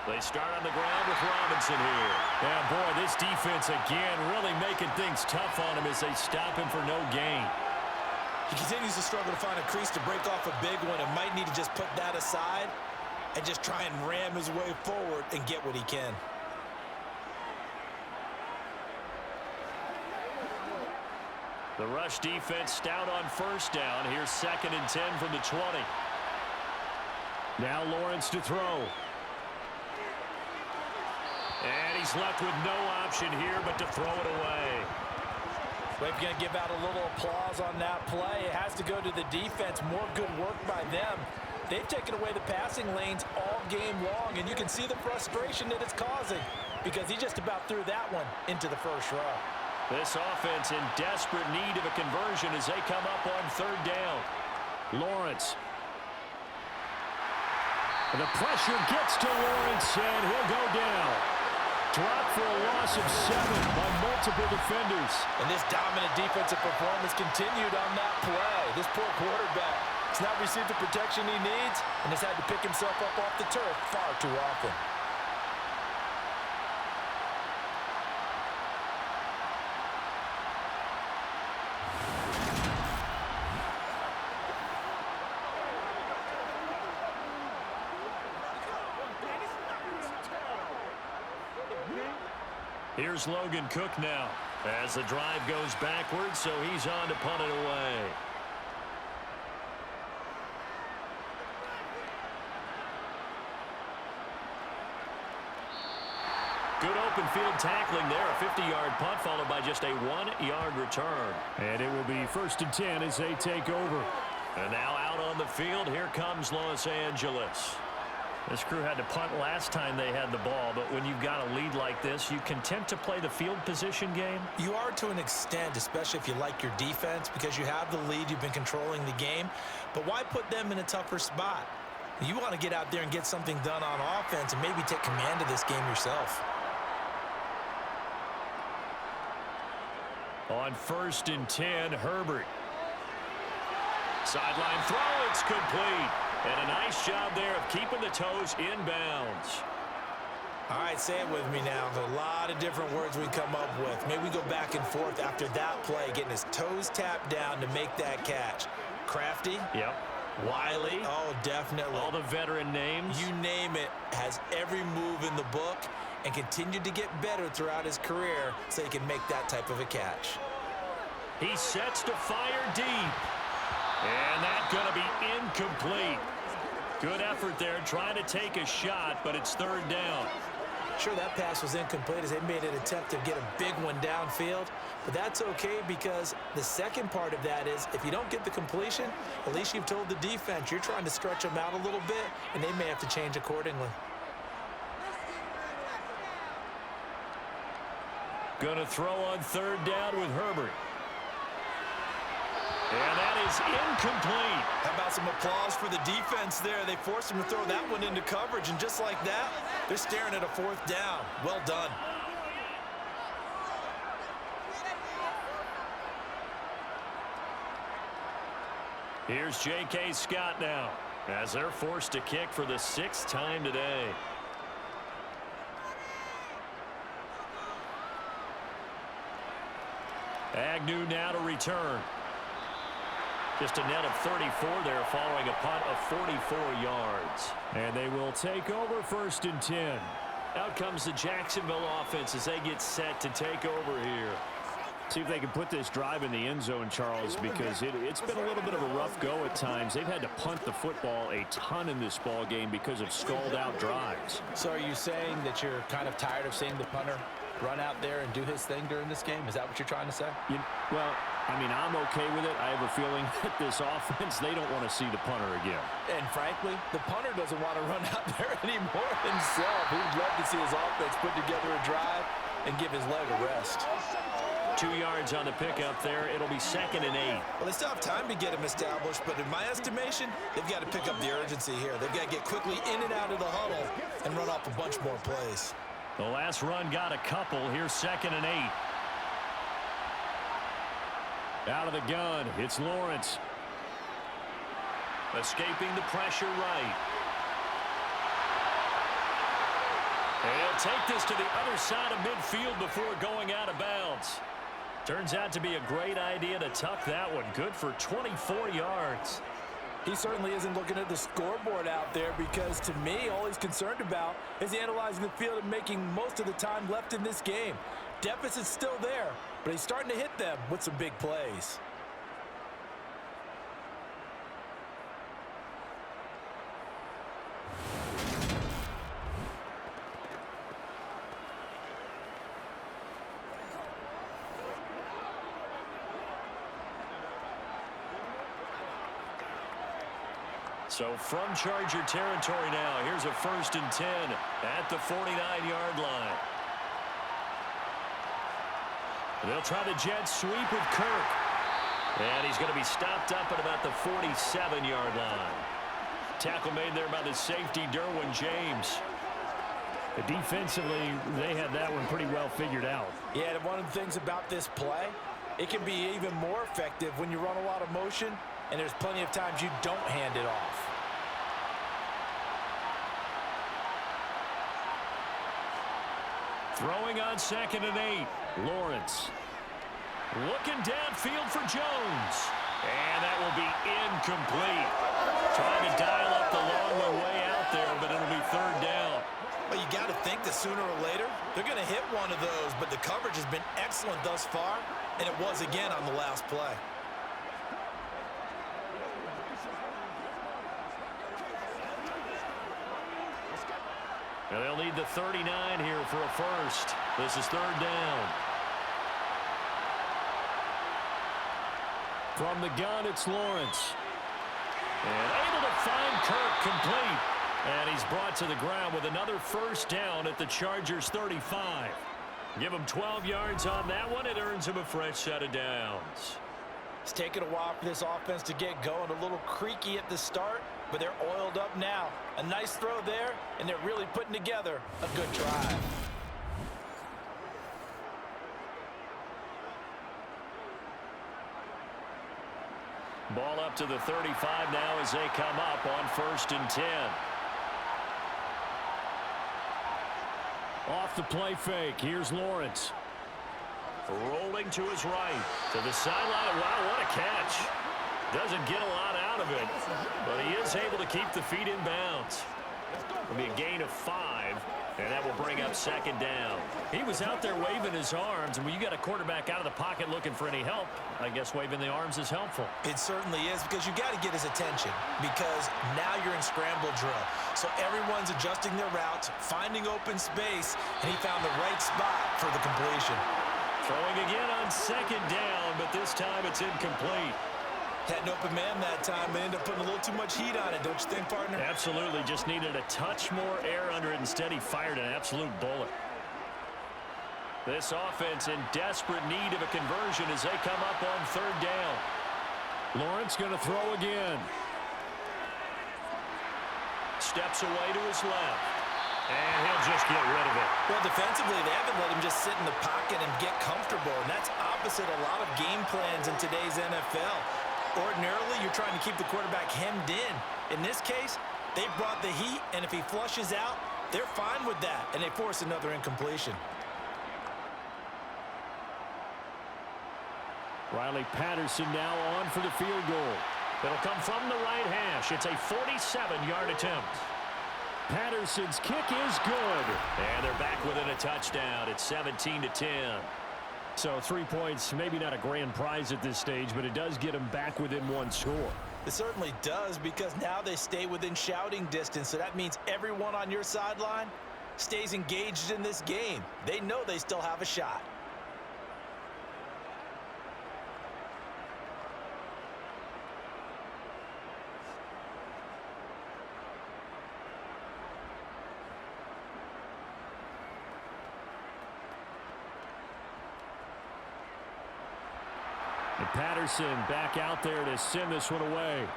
They start on the ground with Robinson here. Yeah, boy, this defense again really making things tough on him as they stop him for no gain. He continues to struggle to find a crease to break off a big one and might need to just put that aside and just try and ram his way forward and get what he can. The rush defense stout on 1st down. Here's 2nd and 10 from the 20. Now Lawrence to throw. And he's left with no option here but to throw it away. We're going to give out a little applause on that play. It has to go to the defense. More good work by them. They've taken away the passing lanes all game long, and you can see the frustration that it's causing because he just about threw that one into the first row. This offense in desperate need of a conversion as they come up on 3rd down. Lawrence. The pressure gets to Lawrence, and he'll go down. Dropped for a loss of 7 by multiple defenders. And this dominant defensive performance continued on that play. This poor quarterback has not received the protection he needs and has had to pick himself up off the turf far too often. Here's Logan Cook now as the drive goes backwards, so he's on to punt it away. Good open field tackling there. A 50-yard punt followed by just a 1-yard return. And it will be 1st and 10 as they take over. And now out on the field, here comes Los Angeles. This crew had to punt last time they had the ball, but when you've got a lead like this, you content to play the field position game? You are to an extent, especially if you like your defense, because you have the lead, you've been controlling the game. But why put them in a tougher spot? You want to get out there and get something done on offense and maybe take command of this game yourself. On 1st and 10, Herbert. Sideline throw, it's complete. And a nice job there of keeping the toes inbounds. All right, say it with me now. There's a lot of different words we come up with. Maybe we go back and forth after that play, getting his toes tapped down to make that catch. Crafty. Yep. Wiley. Oh, definitely. All the veteran names. You name it. Has every move in the book and continued to get better throughout his career so he can make that type of a catch. He sets to fire deep. And that's going to be incomplete. Good effort there trying to take a shot, but it's 3rd down. Sure, that pass was incomplete as they made an attempt to get a big one downfield, but that's okay because the second part of that is if you don't get the completion, at least you've told the defense you're trying to stretch them out a little bit, and they may have to change accordingly. Going to throw on 3rd down with Herbert. And that is incomplete. How about some applause for the defense there? They forced him to throw that one into coverage, and just like that, they're staring at a 4th down. Well done. Here's J.K. Scott now as they're forced to kick for the 6th time today. Agnew now to return. Just a net of 34 there following a punt of 44 yards. And they will take over 1st and 10. Out comes the Jacksonville offense as they get set to take over here. See if they can put this drive in the end zone, Charles, because it's been a little bit of a rough go at times. They've had to punt the football a ton in this ball game because of stalled-out drives. So are you saying that you're kind of tired of seeing the punter run out there and do his thing during this game? Is that what you're trying to say? Well, I mean, I'm okay with it. I have a feeling that this offense, they don't want to see the punter again. And frankly, the punter doesn't want to run out there anymore himself. He'd love to see his offense put together a drive and give his leg a rest. 2 yards on the pickup there. It'll be 2nd and 8. Well, they still have time to get him established, but in my estimation, they've got to pick up the urgency here. They've got to get quickly in and out of the huddle and run off a bunch more plays. The last run got a couple. Here's 2nd and 8. Out of the gun, it's Lawrence. Escaping the pressure right. He'll take this to the other side of midfield before going out of bounds. Turns out to be a great idea to tuck that one. Good for 24 yards. He certainly isn't looking at the scoreboard out there because, to me, all he's concerned about is analyzing the field and making most of the time left in this game. Deficit's still there, but he's starting to hit them with some big plays. So from Charger territory now, here's a 1st and 10 at the 49-yard line. They'll try the jet sweep with Kirk. And he's going to be stopped up at about the 47-yard line. Tackle made there by the safety, Derwin James. Defensively, they had that one pretty well figured out. Yeah, and one of the things about this play, it can be even more effective when you run a lot of motion, and there's plenty of times you don't hand it off. Throwing on 2nd and 8. Lawrence. Looking downfield for Jones. And that will be incomplete. Trying to dial up the long way out there, but it'll be 3rd down. Well, you got to think that sooner or later, they're going to hit one of those, but the coverage has been excellent thus far, and it was again on the last play. And they'll need the 39 here for a first. This is 3rd down. From the gun, it's Lawrence. And able to find Kirk complete. And he's brought to the ground with another 1st down at the Chargers' 35. Give him 12 yards on that one. It earns him a fresh set of downs. It's taken a while for this offense to get going. A little creaky at the start, but they're oiled up now. A nice throw there, and they're really putting together a good drive. Ball up to the 35 now as they come up on 1st and 10. Off the play fake. Here's Lawrence. Rolling to his right. To the sideline. Wow, what a catch. Doesn't get a lot out of it, but he is able to keep the feet in bounds. It'll be a gain of 5, and that will bring up 2nd down. He was out there waving his arms, and when you got a quarterback out of the pocket looking for any help, I guess waving the arms is helpful. It certainly is, because you got to get his attention, because now you're in scramble drill. So everyone's adjusting their routes, finding open space, and he found the right spot for the completion. Throwing again on 2nd down, but this time it's incomplete. Had an open man that time, but ended up putting a little too much heat on it, don't you think, partner? Absolutely, just needed a touch more air under it. Instead, he fired an absolute bullet. This offense in desperate need of a conversion as they come up on 3rd down. Lawrence going to throw again. Steps away to his left. And he'll just get rid of it. Well, defensively, they haven't let him just sit in the pocket and get comfortable, and that's opposite a lot of game plans in today's NFL. Ordinarily, you're trying to keep the quarterback hemmed in. In this case, they brought the heat, and if he flushes out, they're fine with that, and they force another incompletion. Riley Patterson now on for the field goal. It'll come from the right hash. It's a 47-yard attempt. Patterson's kick is good. And they're back within a touchdown. It's 17-10. So 3 points, maybe not a grand prize at this stage, but it does get them back within one score. It certainly does, because now they stay within shouting distance, so that means everyone on your sideline stays engaged in this game. They know they still have a shot. And Patterson back out there to send this one away.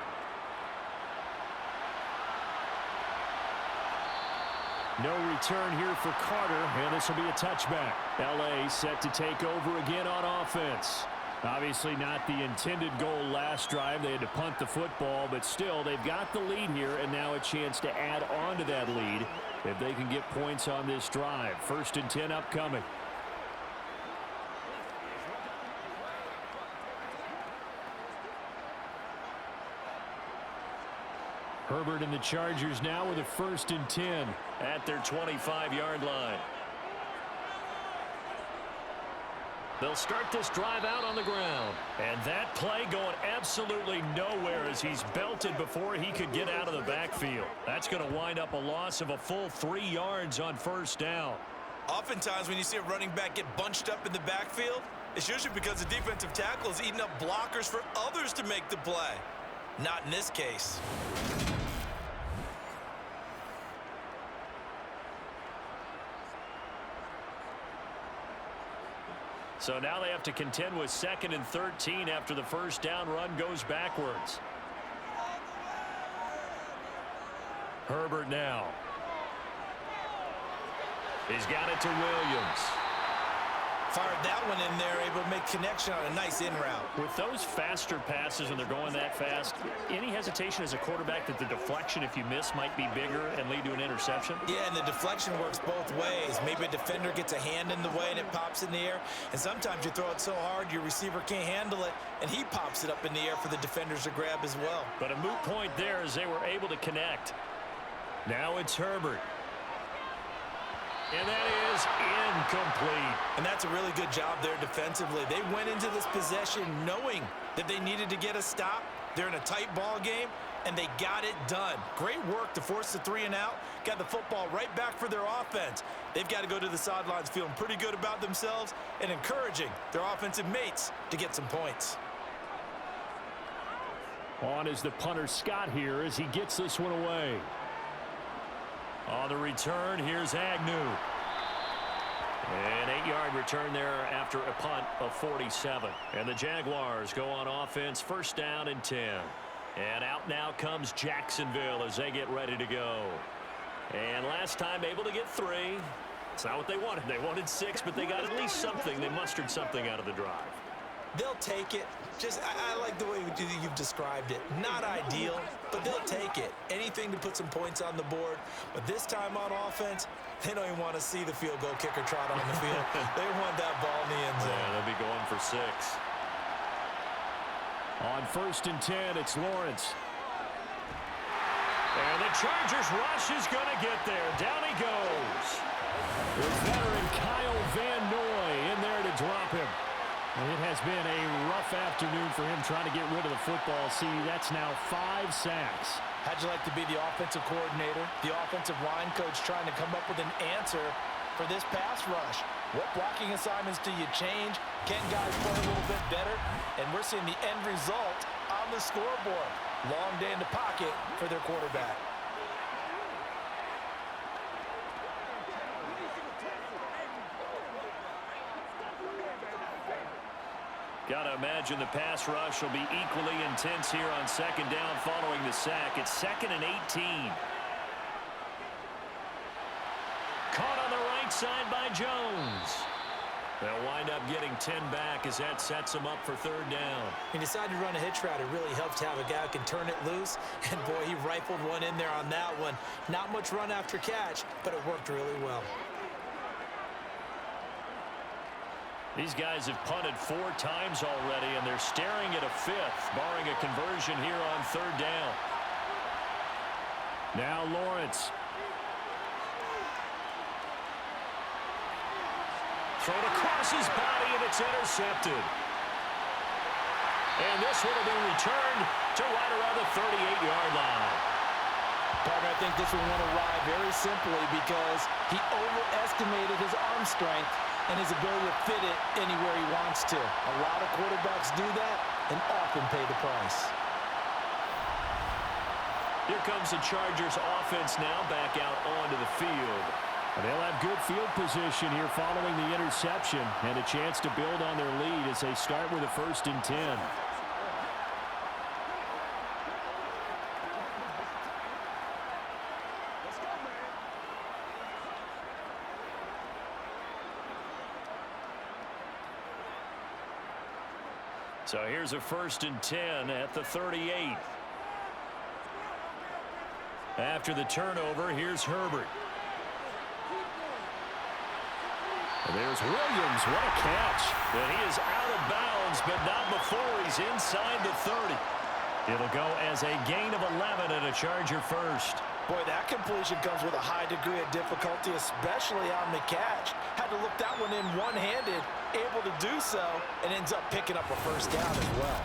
No return here for Carter, and this will be a touchback. L.A. set to take over again on offense. Obviously not the intended goal last drive. They had to punt the football, but still they've got the lead here, and now a chance to add on to that lead if they can get points on this drive. 1st and 10 upcoming. Herbert and the Chargers now with a 1st and 10 at their 25-yard line. They'll start this drive out on the ground. And that play going absolutely nowhere as he's belted before he could get out of the backfield. That's going to wind up a loss of a full 3 yards on 1st down. Oftentimes when you see a running back get bunched up in the backfield, it's usually because the defensive tackle is eating up blockers for others to make the play. Not in this case. So now they have to contend with 2nd and 13 after the 1st down run goes backwards. Herbert now. He's got it to Williams. Fired that one in there, able to make connection on a nice in route. With those faster passes when they're going that fast, any hesitation as a quarterback that the deflection, if you miss, might be bigger and lead to an interception? Yeah, and the deflection works both ways. Maybe a defender gets a hand in the way and it pops in the air. And sometimes you throw it so hard your receiver can't handle it, and he pops it up in the air for the defenders to grab as well. But a moot point there as they were able to connect. Now it's Herbert. And that is incomplete. And that's a really good job there defensively. They went into this possession knowing that they needed to get a stop. They're in a tight ball game, and they got it done. Great work to force the 3 and out. Got the football right back for their offense. They've got to go to the sidelines feeling pretty good about themselves and encouraging their offensive mates to get some points. On is the punter Scott here as he gets this one away. On the return, here's Agnew. An 8-yard return there after a punt of 47. And the Jaguars go on offense, 1st down and 10. And out now comes Jacksonville as they get ready to go. And last time able to get 3. It's not what they wanted. They wanted 6, but they got at least something. They mustered something out of the drive. They'll take it. I like the way you've described it. Not ideal, but they'll take it. Anything to put some points on the board. But this time on offense, they don't even want to see the field goal kicker trot on the field. They want that ball in the end zone. Yeah, they'll be going for 6. On 1st and 10, it's Lawrence. And the Chargers rush is going to get there. Down he goes. There's veteran Kyle Van Noy in there to drop him. And it has been a rough afternoon for him trying to get rid of the football. See, that's now 5 sacks. How'd you like to be the offensive coordinator, the offensive line coach trying to come up with an answer for this pass rush? What blocking assignments do you change? Can guys play a little bit better? And we're seeing the end result on the scoreboard. Long day in the pocket for their quarterback. Got to imagine the pass rush will be equally intense here on 2nd down following the sack. It's 2nd and 18. Caught on the right side by Jones. They'll wind up getting 10 back as that sets them up for 3rd down. He decided to run a hitch route. It really helps to have a guy who can turn it loose. And, boy, he rifled one in there on that one. Not much run after catch, but it worked really well. These guys have punted 4 times already, and they're staring at a 5th, barring a conversion here on 3rd down. Now Lawrence. thrown across his body, and it's intercepted. And this one will be returned to right around the 38-yard line. Partner, I think this one went awry very simply because he overestimated his arm strength and his ability to fit it anywhere he wants to. A lot of quarterbacks do that and often pay the price. Here comes the Chargers offense now back out onto the field. They'll have good field position here following the interception and a chance to build on their lead as they start with a 1st and 10. So here's a 1st and 10 at the 38. After the turnover, here's Herbert. And there's Williams. What a catch. And he is out of bounds, but not before he's inside the 30. It'll go as a gain of 11 and a Charger first. Boy, that completion comes with a high degree of difficulty, especially on the catch. Had to look that one in one-handed, able to do so, and ends up picking up a 1st down as well.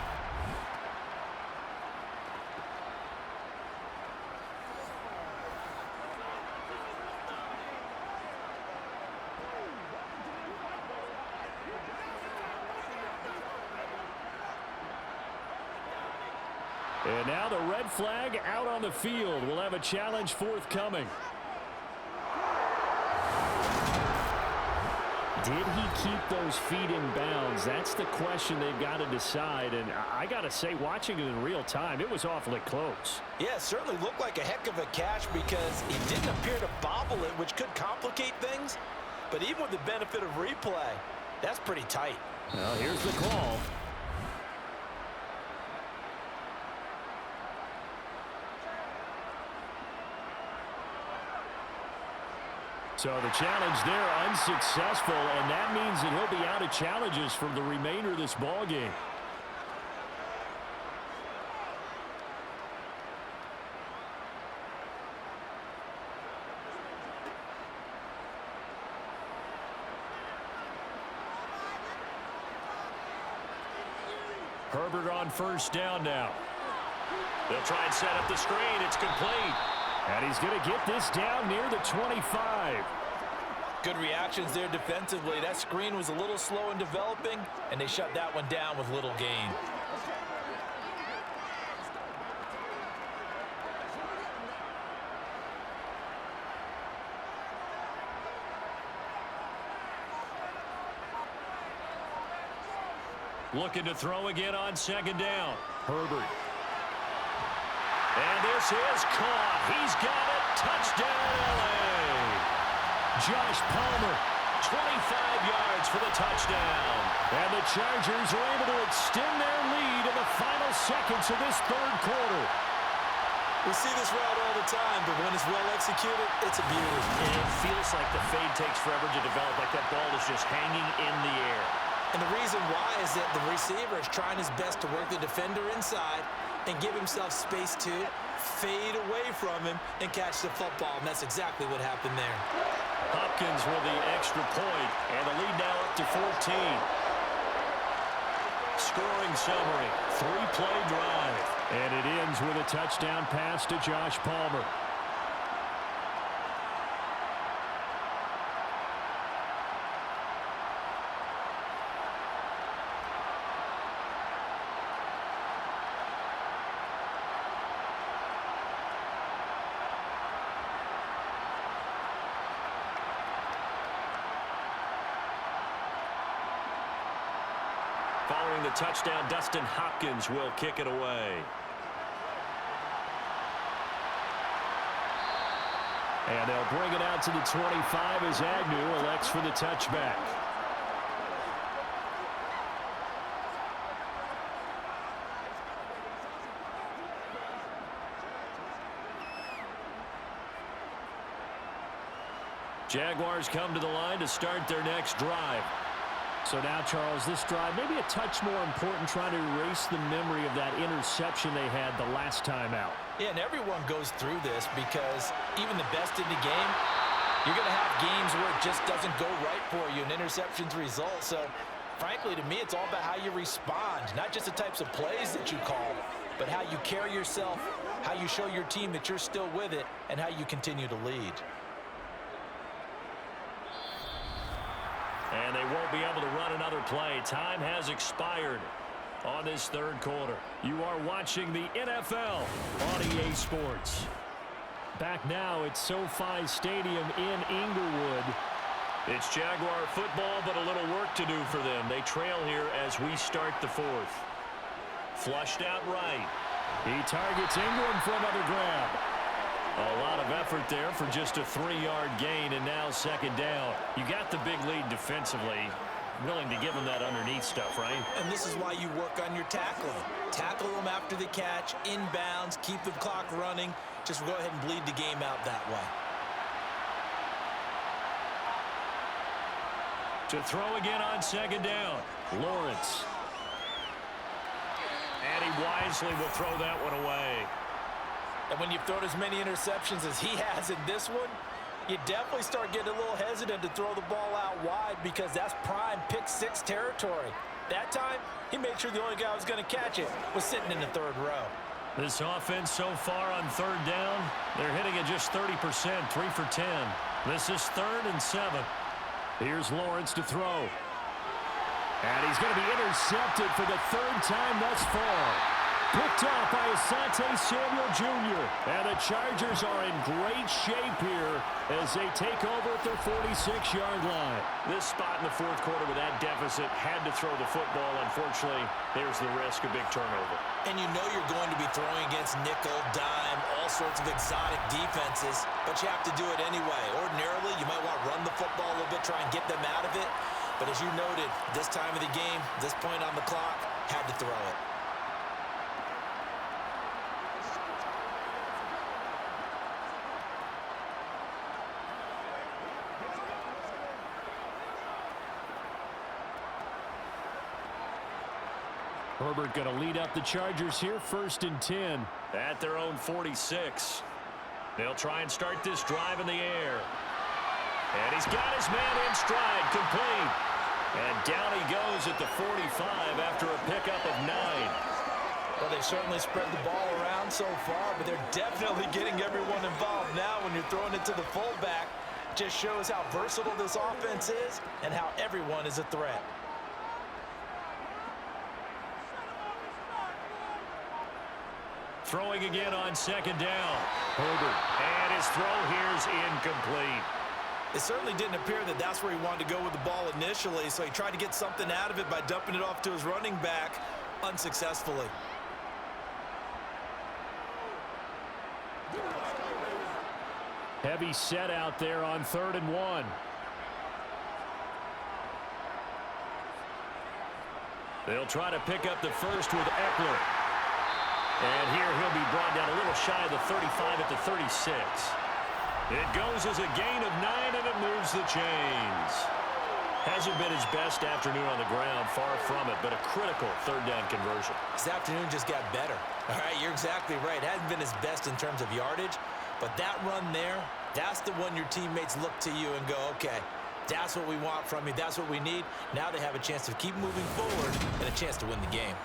And now the red flag out on the field. We'll have a challenge forthcoming. Did he keep those feet in bounds? That's the question they've got to decide. And I got to say, watching it in real time, it was awfully close. Yeah, it certainly looked like a heck of a catch because he didn't appear to bobble it, which could complicate things. But even with the benefit of replay, that's pretty tight. Well, here's the call. So the challenge there unsuccessful, and that means that he'll be out of challenges for the remainder of this ball game. Herbert on 1st down now. They'll try and set up the screen. It's complete. And he's going to get this down near the 25. Good reactions there defensively. That screen was a little slow in developing, and they shut that one down with little gain. Looking to throw again on 2nd down. Herbert. And this is caught. He's got it. Touchdown, L.A. Josh Palmer. 25 yards for the touchdown. And the Chargers are able to extend their lead in the final seconds of this 3rd quarter. We see this route all the time, but when it's well executed, it's a beauty. And it feels like the fade takes forever to develop, like that ball is just hanging in the air. And the reason why is that the receiver is trying his best to work the defender inside and give himself space to fade away from him and catch the football. And that's exactly what happened there. Hopkins with the extra point, and the lead now up to 14. Scoring summary, 3-play drive. And it ends with a touchdown pass to Josh Palmer. Following the touchdown, Dustin Hopkins will kick it away. And they'll bring it out to the 25 as Agnew elects for the touchback. Jaguars come to the line to start their next drive. So now, Charles, this drive maybe a touch more important, trying to erase the memory of that interception they had the last time out. Yeah, and everyone goes through this because even the best in the game You're going to have games where it just doesn't go right for you, and interceptions result. So, frankly, to me, it's all about how you respond, not just the types of plays that you call, but how you carry yourself, how you show your team that you're still with it, and how you continue to lead. And they won't be able to run another play. Time has expired on this third quarter. You are watching the NFL on EA Sports. Back now at SoFi Stadium in Inglewood. It's Jaguar football, but a little work to do for them. They trail here as we start the fourth. Flushed out right. He targets Ingram for another grab. A lot of effort there for just a 3-yard gain, and now second down. You got the big lead defensively. Willing to give them that underneath stuff, right? And this is why you work on your tackling. Tackle them after the catch, inbounds, keep the clock running. Just go ahead and bleed the game out that way. To throw again on second down. Lawrence. And he wisely will throw that one away. And when you've thrown as many interceptions as he has in this one, you definitely start getting a little hesitant to throw the ball out wide because that's prime pick six territory. That time, he made sure the only guy who was going to catch it was sitting in the third row. This offense so far on third down, they're hitting at just 30%, 3 for 10. This is 3rd and 7. Here's Lawrence to throw. And he's going to be intercepted for the 3rd time thus far. Picked off by Asante Samuel Jr. And the Chargers are in great shape here as they take over at their 46-yard line. This spot in the fourth quarter with that deficit had to throw the football. Unfortunately, there's the risk of big turnover. And you know you're going to be throwing against nickel, dime, all sorts of exotic defenses, but you have to do it anyway. Ordinarily, you might want to run the football a little bit, try and get them out of it. But as you noted, this time of the game, this point on the clock, had to throw it. Herbert going to lead up the Chargers here, 1st and 10. At their own 46. They'll try and start this drive in the air. And he's got his man in stride, complete. And down he goes at the 45 after a pickup of 9. Well, they certainly spread the ball around so far, but they're definitely getting everyone involved now when you're throwing it to the fullback. Just shows how versatile this offense is and how everyone is a threat. Throwing again on second down. Herbert. And his throw here's incomplete. It certainly didn't appear that that's where he wanted to go with the ball initially, so he tried to get something out of it by dumping it off to his running back unsuccessfully. Heavy set out there on 3rd and 1. They'll try to pick up the first with Eckler. And here he'll be brought down a little shy of the 35 at the 36. It goes as a gain of 9, and it moves the chains. Hasn't been his best afternoon on the ground, far from it, but a critical 3rd down conversion. His afternoon just got better. All right, you're exactly right. Hasn't been his best in terms of yardage, but that run there, that's the one your teammates look to you and go, okay, that's what we want from you. That's what we need. Now they have a chance to keep moving forward and a chance to win the game.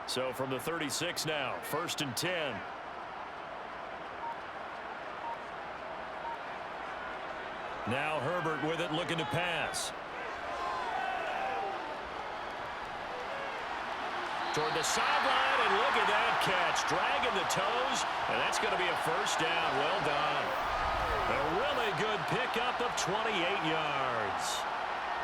So from the 36 now, 1st and 10. Now Herbert with it, looking to pass. Toward the sideline, and look at that catch. Dragging the toes, and that's going to be a 1st down. Well done. A really good pickup of 28 yards.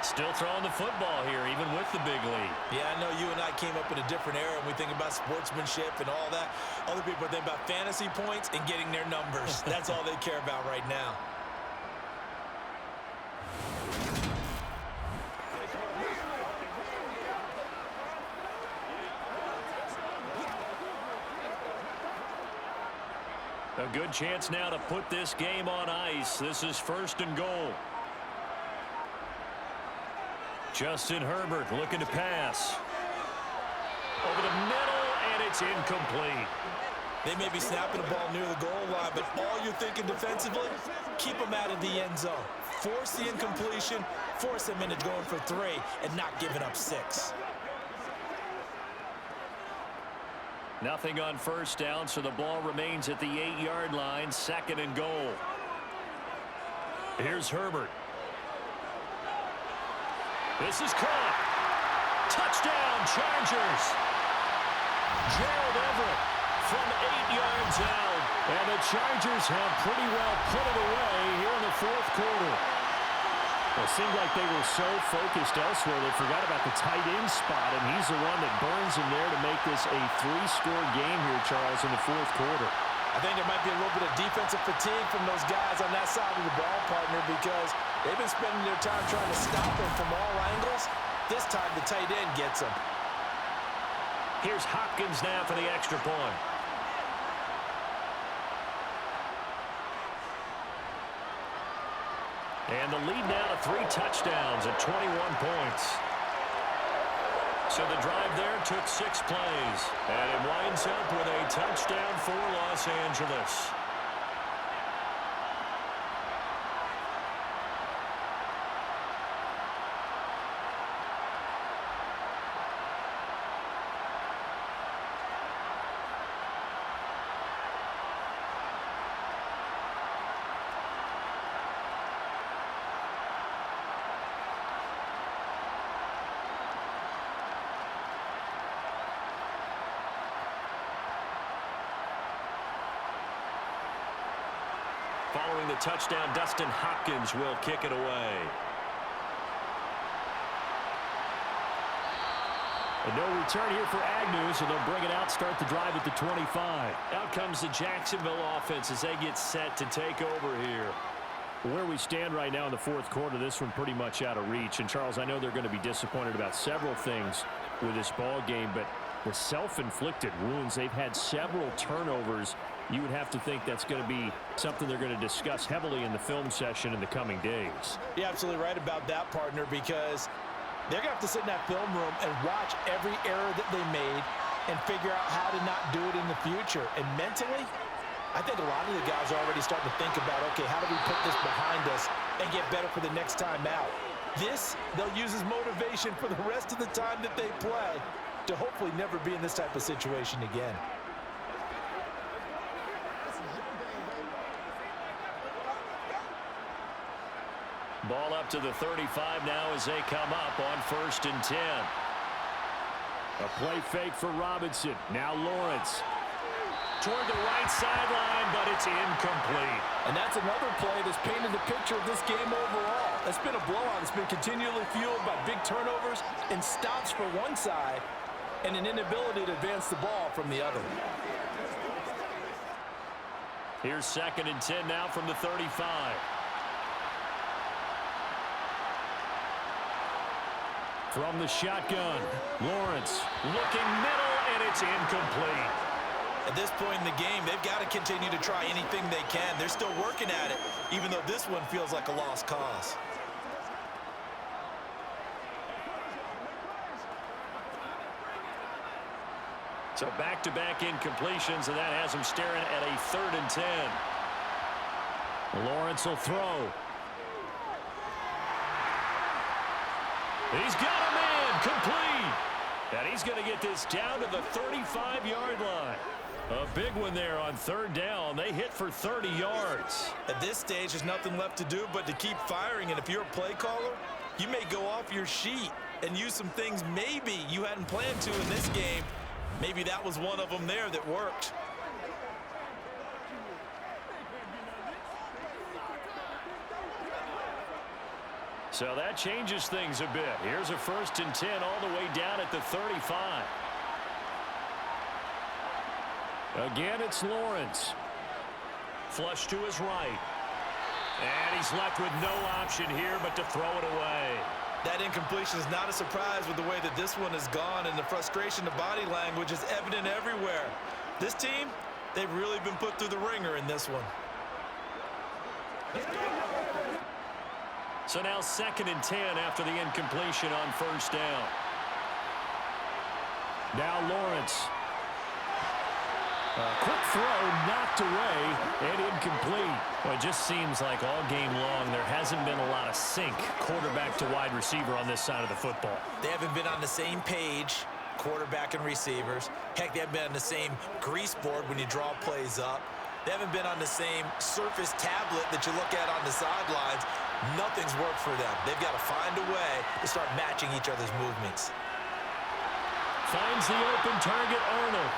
Still throwing the football here, even with the big lead. Yeah, I know you and I came up in a different era, and we think about sportsmanship and all that. Other people think about fantasy points and getting their numbers. That's all they care about right now. A good chance now to put this game on ice. This is 1st and goal. Justin Herbert looking to pass. over the middle, and it's incomplete. They may be snapping the ball near the goal line, but all you're thinking defensively, keep them out of the end zone. Force the incompletion, force them into going for 3, and not giving up 6. Nothing on first down, so the ball remains at the 8-yard line, 2nd and goal. Here's Herbert. This is caught. Touchdown, Chargers. Gerald Everett from 8 yards out. And the Chargers have pretty well put it away here in the 4th quarter. It seemed like they were so focused elsewhere they forgot about the tight end spot, and he's the one that burns him there to make this a 3-score game here, Charles, in the 4th quarter. I think there might be a little bit of defensive fatigue from those guys on that side of the ball, partner, because they've been spending their time trying to stop him from all angles. This time the tight end gets him. Here's Hopkins now for the extra point. And the lead now to 3 touchdowns at 21 points. So the drive there took 6 plays. And it winds up with a touchdown for Los Angeles. Following the touchdown, Dustin Hopkins will kick it away. And no return here for Agnew, so they'll bring it out, start the drive at the 25. Out comes the Jacksonville offense as they get set to take over here. Where we stand right now in the 4th quarter, this one pretty much out of reach. And, Charles, I know they're going to be disappointed about several things with this ball game, but the self-inflicted wounds, they've had several turnovers. You would have to think that's going to be something they're going to discuss heavily in the film session in the coming days. You're absolutely right about that, partner, because they're going to have to sit in that film room and watch every error that they made and figure out how to not do it in the future. And mentally, I think a lot of the guys are already starting to think about, okay, how do we put this behind us and get better for the next time out? This, they'll use as motivation for the rest of the time that they play to hopefully never be in this type of situation again. Ball up to the 35 now as they come up on 1st and 10. A play fake for Robinson. Now Lawrence. Toward the right sideline, but it's incomplete. And that's another play that's painted the picture of this game overall. It's been a blowout. It's been continually fueled by big turnovers and stops for one side and an inability to advance the ball from the other. Here's 2nd and 10 now from the 35. From the shotgun, Lawrence. Looking middle, and it's incomplete. At this point in the game, they've got to continue to try anything they can. They're still working at it, even though this one feels like a lost cause. So back-to-back incompletions, and that has them staring at a 3rd and 10. Lawrence will throw. He's got him in, complete. And he's going to get this down to the 35-yard line. A big one there on 3rd down. They hit for 30 yards. At this stage, there's nothing left to do but to keep firing. And if you're a play caller, you may go off your sheet and use some things maybe you hadn't planned to in this game. Maybe that was one of them there that worked. So that changes things a bit. Here's a 1st and 10 all the way down at the 35. Again, it's Lawrence. Flush to his right. And he's left with no option here but to throw it away. That incompletion is not a surprise with the way that this one has gone, and the frustration of body language is evident everywhere. This team, they've really been put through the ringer in this one. So now 2nd and 10 after the incompletion on 1st down. Now Lawrence. Quick throw, knocked away, and incomplete. Well, it just seems like all game long there hasn't been a lot of sync quarterback to wide receiver on this side of the football. They haven't been on the same page, quarterback and receivers. Heck, they haven't been on the same grease board when you draw plays up. They haven't been on the same surface tablet that you look at on the sidelines. Nothing's worked for them. They've got to find a way to start matching each other's movements. Finds the open target, Arnold.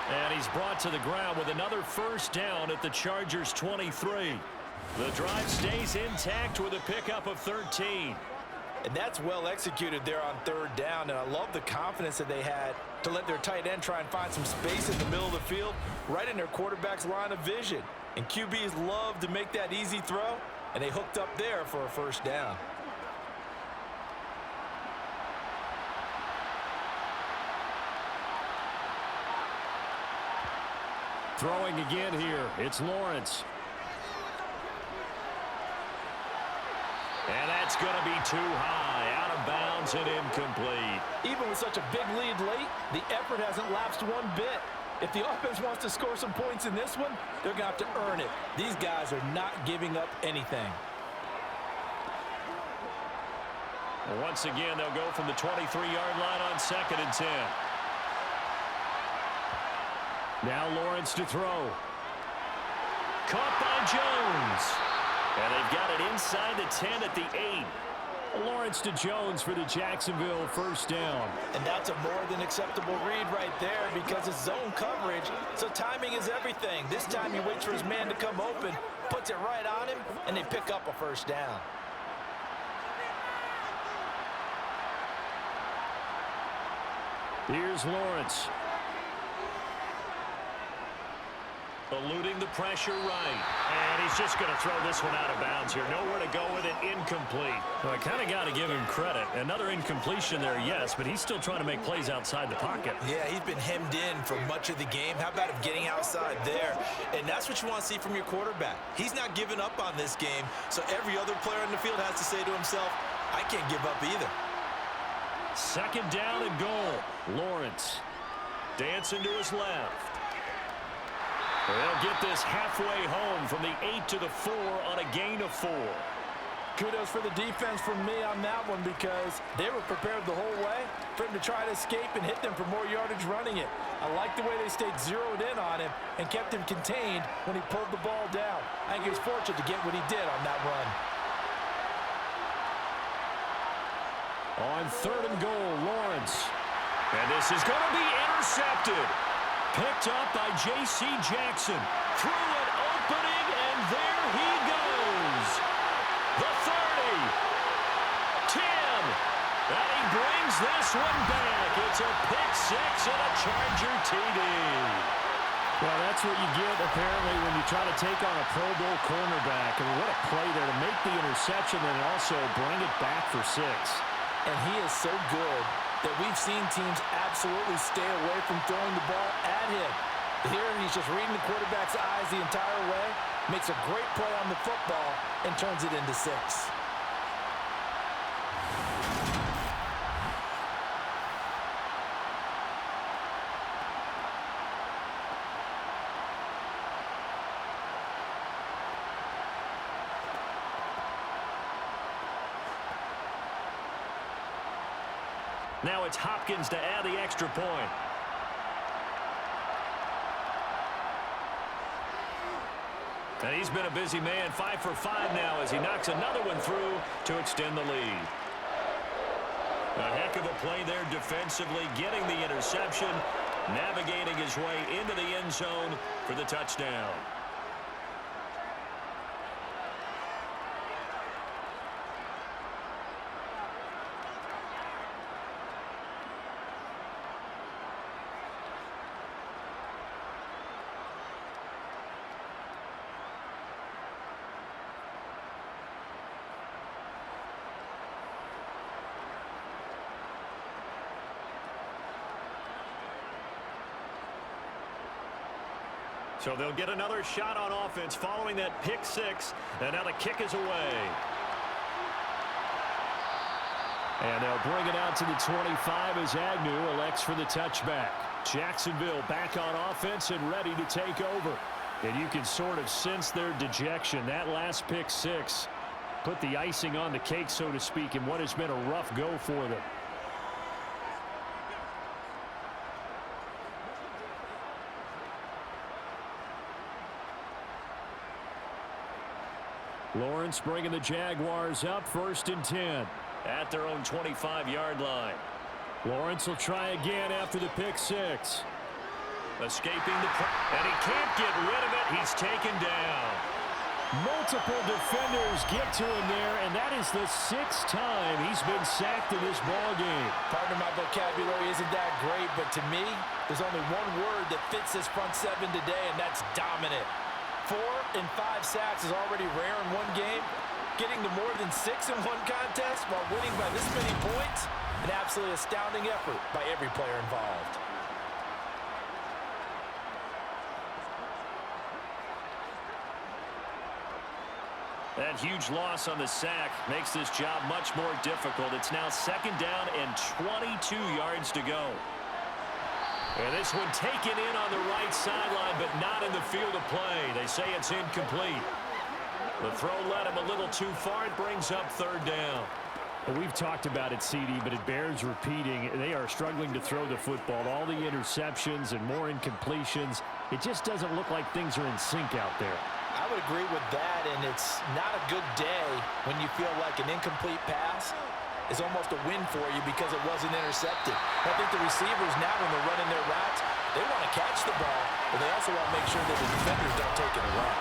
And he's brought to the ground with another first down at the Chargers' 23. The drive stays intact with a pickup of 13. And that's well executed there on third down. And I love the confidence that they had to let their tight end try and find some space in the middle of the field, right in their quarterback's line of vision. And QBs love to make that easy throw, and they hooked up there for a first down. Throwing again here, it's Lawrence. And that's going to be too high, out of bounds and incomplete. Even with such a big lead late, the effort hasn't lapsed one bit. If the offense wants to score some points in this one, they're going to have to earn it. These guys are not giving up anything. Well, once again, they'll go from the 23-yard line on 2nd and 10. Now Lawrence to throw. Caught by Jones. And they've got it inside the 10 at the 8. Lawrence to Jones for the Jacksonville first down. And that's a more than acceptable read right there because it's zone coverage, so timing is everything. This time he waits for his man to come open, puts it right on him, and they pick up a first down. Here's Lawrence. Eluding the pressure right. And he's just going to throw this one out of bounds here. Nowhere to go with it. Incomplete. Well, I kind of got to give him credit. Another incompletion there, yes, but he's still trying to make plays outside the pocket. Yeah, he's been hemmed in for much of the game. How about him getting outside there? And that's what you want to see from your quarterback. He's not giving up on this game, so every other player in the field has to say to himself, I can't give up either. 2nd down and goal. Lawrence. Dancing to his left. They'll get this halfway home from the 8 to the 4 on a gain of 4. Kudos for the defense from me on that one because they were prepared the whole way for him to try to escape and hit them for more yardage running it. I like the way they stayed zeroed in on him and kept him contained when he pulled the ball down. I think he was fortunate to get what he did on that run. On 3rd and goal, Lawrence. And this is going to be intercepted. Picked up by J.C. Jackson. Through an opening, and there he goes. The 30. 10. And he brings this one back. It's a pick 6 and a Charger TD. Well, that's what you get, apparently, when you try to take on a Pro Bowl cornerback. I mean, what a play there to make the interception and also bring it back for 6. And he is so good that we've seen teams absolutely stay away from throwing the ball at him. Here, he's just reading the quarterback's eyes the entire way, makes a great play on the football, and turns it into 6. Now it's Hopkins to add the extra point. And he's been a busy man, 5 for 5 now as he knocks another one through to extend the lead. A heck of a play there defensively, getting the interception, navigating his way into the end zone for the touchdown. So they'll get another shot on offense following that pick 6, and now the kick is away. And they'll bring it out to the 25 as Agnew elects for the touchback. Jacksonville back on offense and ready to take over. And you can sort of sense their dejection. That last pick six put the icing on the cake, so to speak, in what has been a rough go for them. Lawrence bringing the Jaguars up, 1st and 10. At their own 25-yard line. Lawrence will try again after the pick six. Escaping the and he can't get rid of it. He's taken down. Multiple defenders get to him there, and that is the 6th time he's been sacked in this ball game. Pardon my vocabulary isn't that great, but to me, there's only one word that fits this front seven today, and that's dominant. 4 and 5 sacks is already rare in one game. Getting to more than 6 in one contest while winning by this many points, an absolutely astounding effort by every player involved. That huge loss on the sack makes this job much more difficult. It's now 2nd down and 22 yards to go. And this one taken in on the right sideline, but not in the field of play. They say it's incomplete. The throw led him a little too far. It brings up 3rd down. Well, we've talked about it, CD, but it bears repeating. They are struggling to throw the football. All the interceptions and more incompletions. It just doesn't look like things are in sync out there. I would agree with that, and it's not a good day when you feel like an incomplete pass is almost a win for you because it wasn't intercepted. I think the receivers now, when they're running their routes, they want to catch the ball, but they also want to make sure that the defenders don't take it away.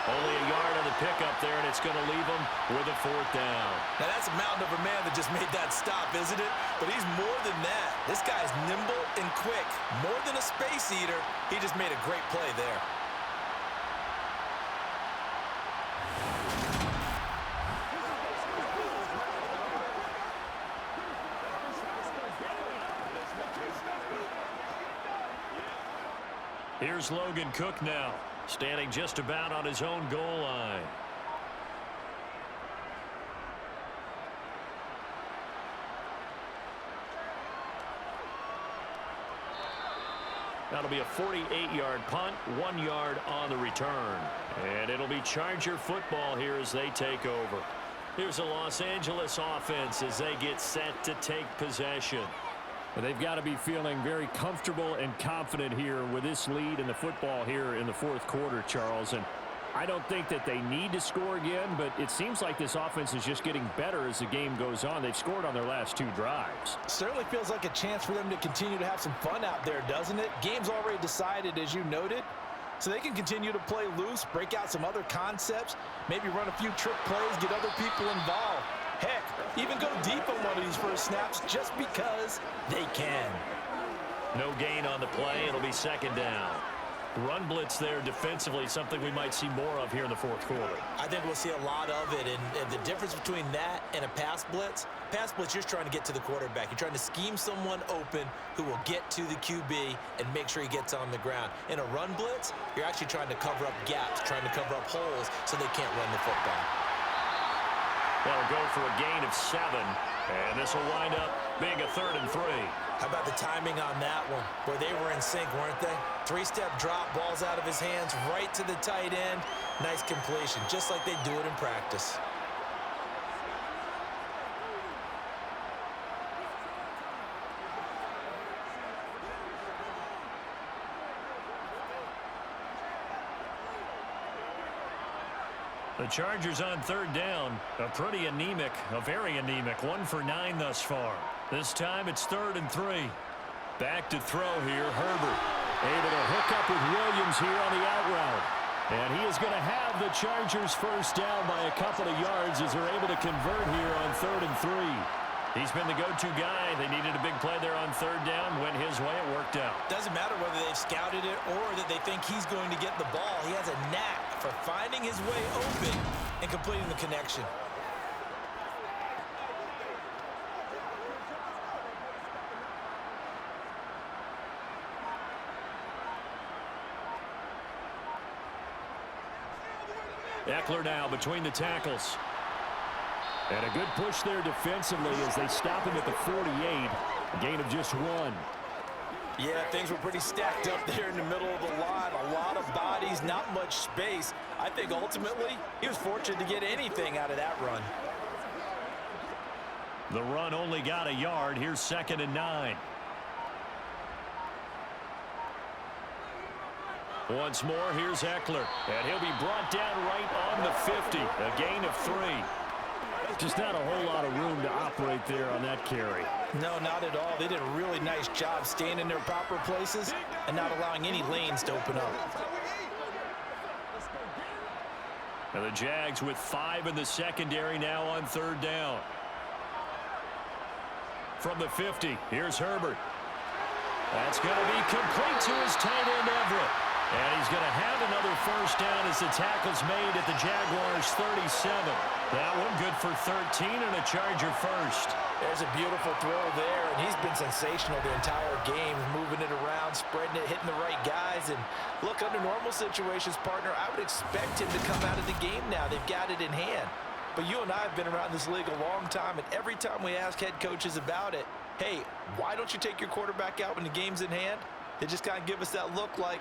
Only a yard on the pickup there, and it's going to leave them with a 4th down. Now, that's a mountain of a man that just made that stop, isn't it? But he's more than that. This guy's nimble and quick. More than a space eater, he just made a great play there. Here's Logan Cook now, standing just about on his own goal line. That'll be a 48-yard punt, 1 yard on the return. And it'll be Charger football here as they take over. Here's a Los Angeles offense as they get set to take possession. But they've got to be feeling very comfortable and confident here with this lead in the football here in the 4th quarter, Charles. And I don't think that they need to score again, but it seems like this offense is just getting better as the game goes on. They've scored on their last 2 drives. Certainly feels like a chance for them to continue to have some fun out there, doesn't it? Game's already decided, as you noted, so they can continue to play loose, break out some other concepts, maybe run a few trick plays, get other people involved. Heck, even go deep on one of these first snaps just because they can. No gain on the play. It'll be 2nd down. Run blitz there defensively, something we might see more of here in the 4th quarter. I think we'll see a lot of it, and the difference between that and a pass blitz, you're trying to get to the quarterback. You're trying to scheme someone open who will get to the QB and make sure he gets on the ground. In a run blitz, you're actually trying to cover up gaps, trying to cover up holes so they can't run the football. That'll go for a gain of 7, and this will wind up being a 3rd and 3. How about the timing on that one? Boy, they were in sync, weren't they? 3-step drop, balls out of his hands, right to the tight end. Nice completion, just like they do it in practice. The Chargers on 3rd down, a very anemic 1 for 9 thus far. This time it's 3rd and 3. Back to throw here, Herbert. Able to hook up with Williams here on the out route. And he is going to have the Chargers 1st down by a couple of yards as they're able to convert here on 3rd and 3. He's been the go-to guy. They needed a big play there on 3rd down. Went his way. It worked out. Doesn't matter whether they've scouted it or that they think he's going to get the ball. He has a knack for finding his way open and completing the connection. Eckler now between the tackles. And a good push there defensively as they stop him at the 48. A gain of just 1. Yeah, things were pretty stacked up there in the middle of the line. A lot of bodies, not much space. I think ultimately he was fortunate to get anything out of that run. The run only got a yard. Here's 2nd and 9. Once more, here's Eckler. And he'll be brought down right on the 50. A gain of 3. Just not a whole lot of room to operate there on that carry. No, not at all. They did a really nice job staying in their proper places and not allowing any lanes to open up. And the Jags with 5 in the secondary now on 3rd down. From the 50, here's Herbert. That's going to be complete to his tight end, Everett. And he's going to have another 1st down as the tackle's made at the Jaguars' 37. That one good for 13 and a Charger first. There's a beautiful throw there, and he's been sensational the entire game, moving it around, spreading it, hitting the right guys. And look, under normal situations, partner, I would expect him to come out of the game now. They've got it in hand. But you and I have been around this league a long time, and every time we ask head coaches about it, hey, why don't you take your quarterback out when the game's in hand? They just kind of give us that look like,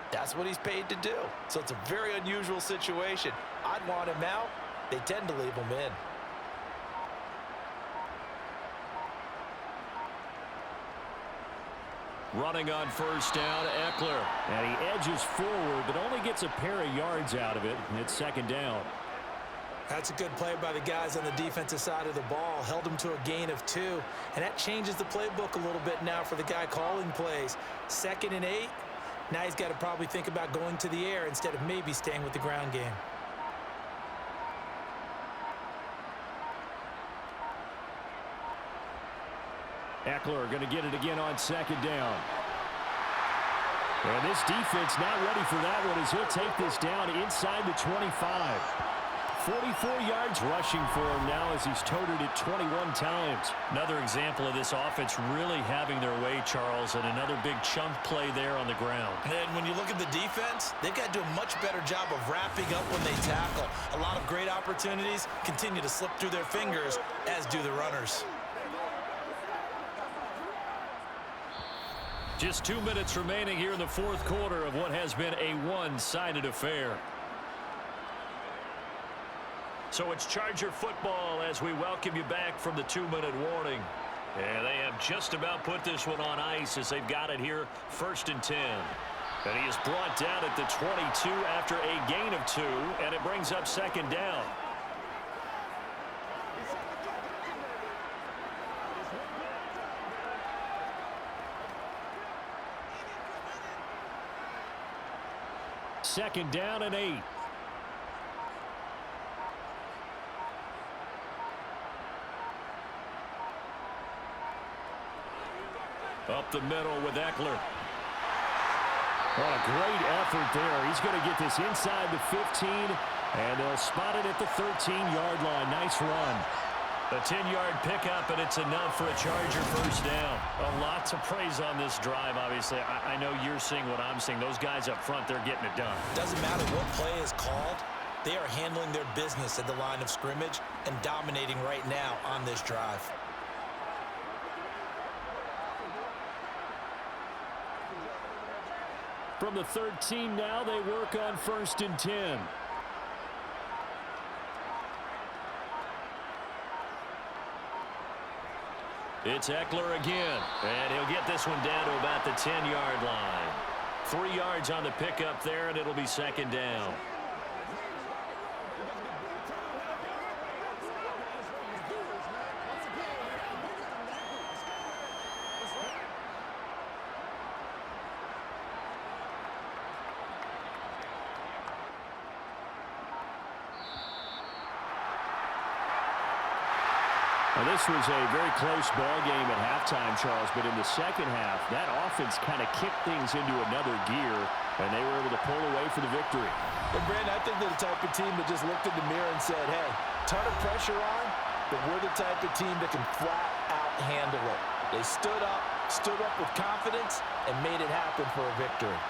that's what he's paid to do. So it's a very unusual situation. I'd want him out. They tend to leave him in. Running on 1st down, Eckler. And he edges forward, but only gets a pair of yards out of it. And it's 2nd down. That's a good play by the guys on the defensive side of the ball. Held them to a gain of 2. And that changes the playbook a little bit now for the guy calling plays. 2nd and 8. Now he's got to probably think about going to the air instead of maybe staying with the ground game. Eckler going to get it again on 2nd down. And this defense not ready for that one as he'll take this down inside the 25. 44 yards rushing for him now as he's toted it 21 times. Another example of this offense really having their way, Charles, and another big chunk play there on the ground. And when you look at the defense, they've got to do a much better job of wrapping up when they tackle. A lot of great opportunities continue to slip through their fingers, as do the runners. Just 2 minutes remaining here in the 4th quarter of what has been a one-sided affair. So it's Charger football as we welcome you back from the 2-minute warning. And they have just about put this one on ice as they've got it here 1st and 10. And he is brought down at the 22 after a gain of 2, and it brings up 2nd down. Second down and 8. Up the middle with Eckler. What a great effort there. He's going to get this inside the 15, and they'll spot it at the 13-yard line. Nice run. A 10-yard pickup, and it's enough for a Charger 1st down. A lot to praise on this drive, obviously. I know you're seeing what I'm seeing. Those guys up front, they're getting it done. Doesn't matter what play is called. They are handling their business at the line of scrimmage and dominating right now on this drive. From the 13 now, they work on 1st and 10. It's Eckler again, and he'll get this one down to about the 10-yard line. 3 yards on the pickup there, and it'll be 2nd down. Now, this was a very close ball game at halftime, Charles, but in the second half, that offense kind of kicked things into another gear, and they were able to pull away for the victory. And Brandon, I think they're the type of team that just looked in the mirror and said, hey, ton of pressure on, but we're the type of team that can flat out handle it. They stood up with confidence, and made it happen for a victory.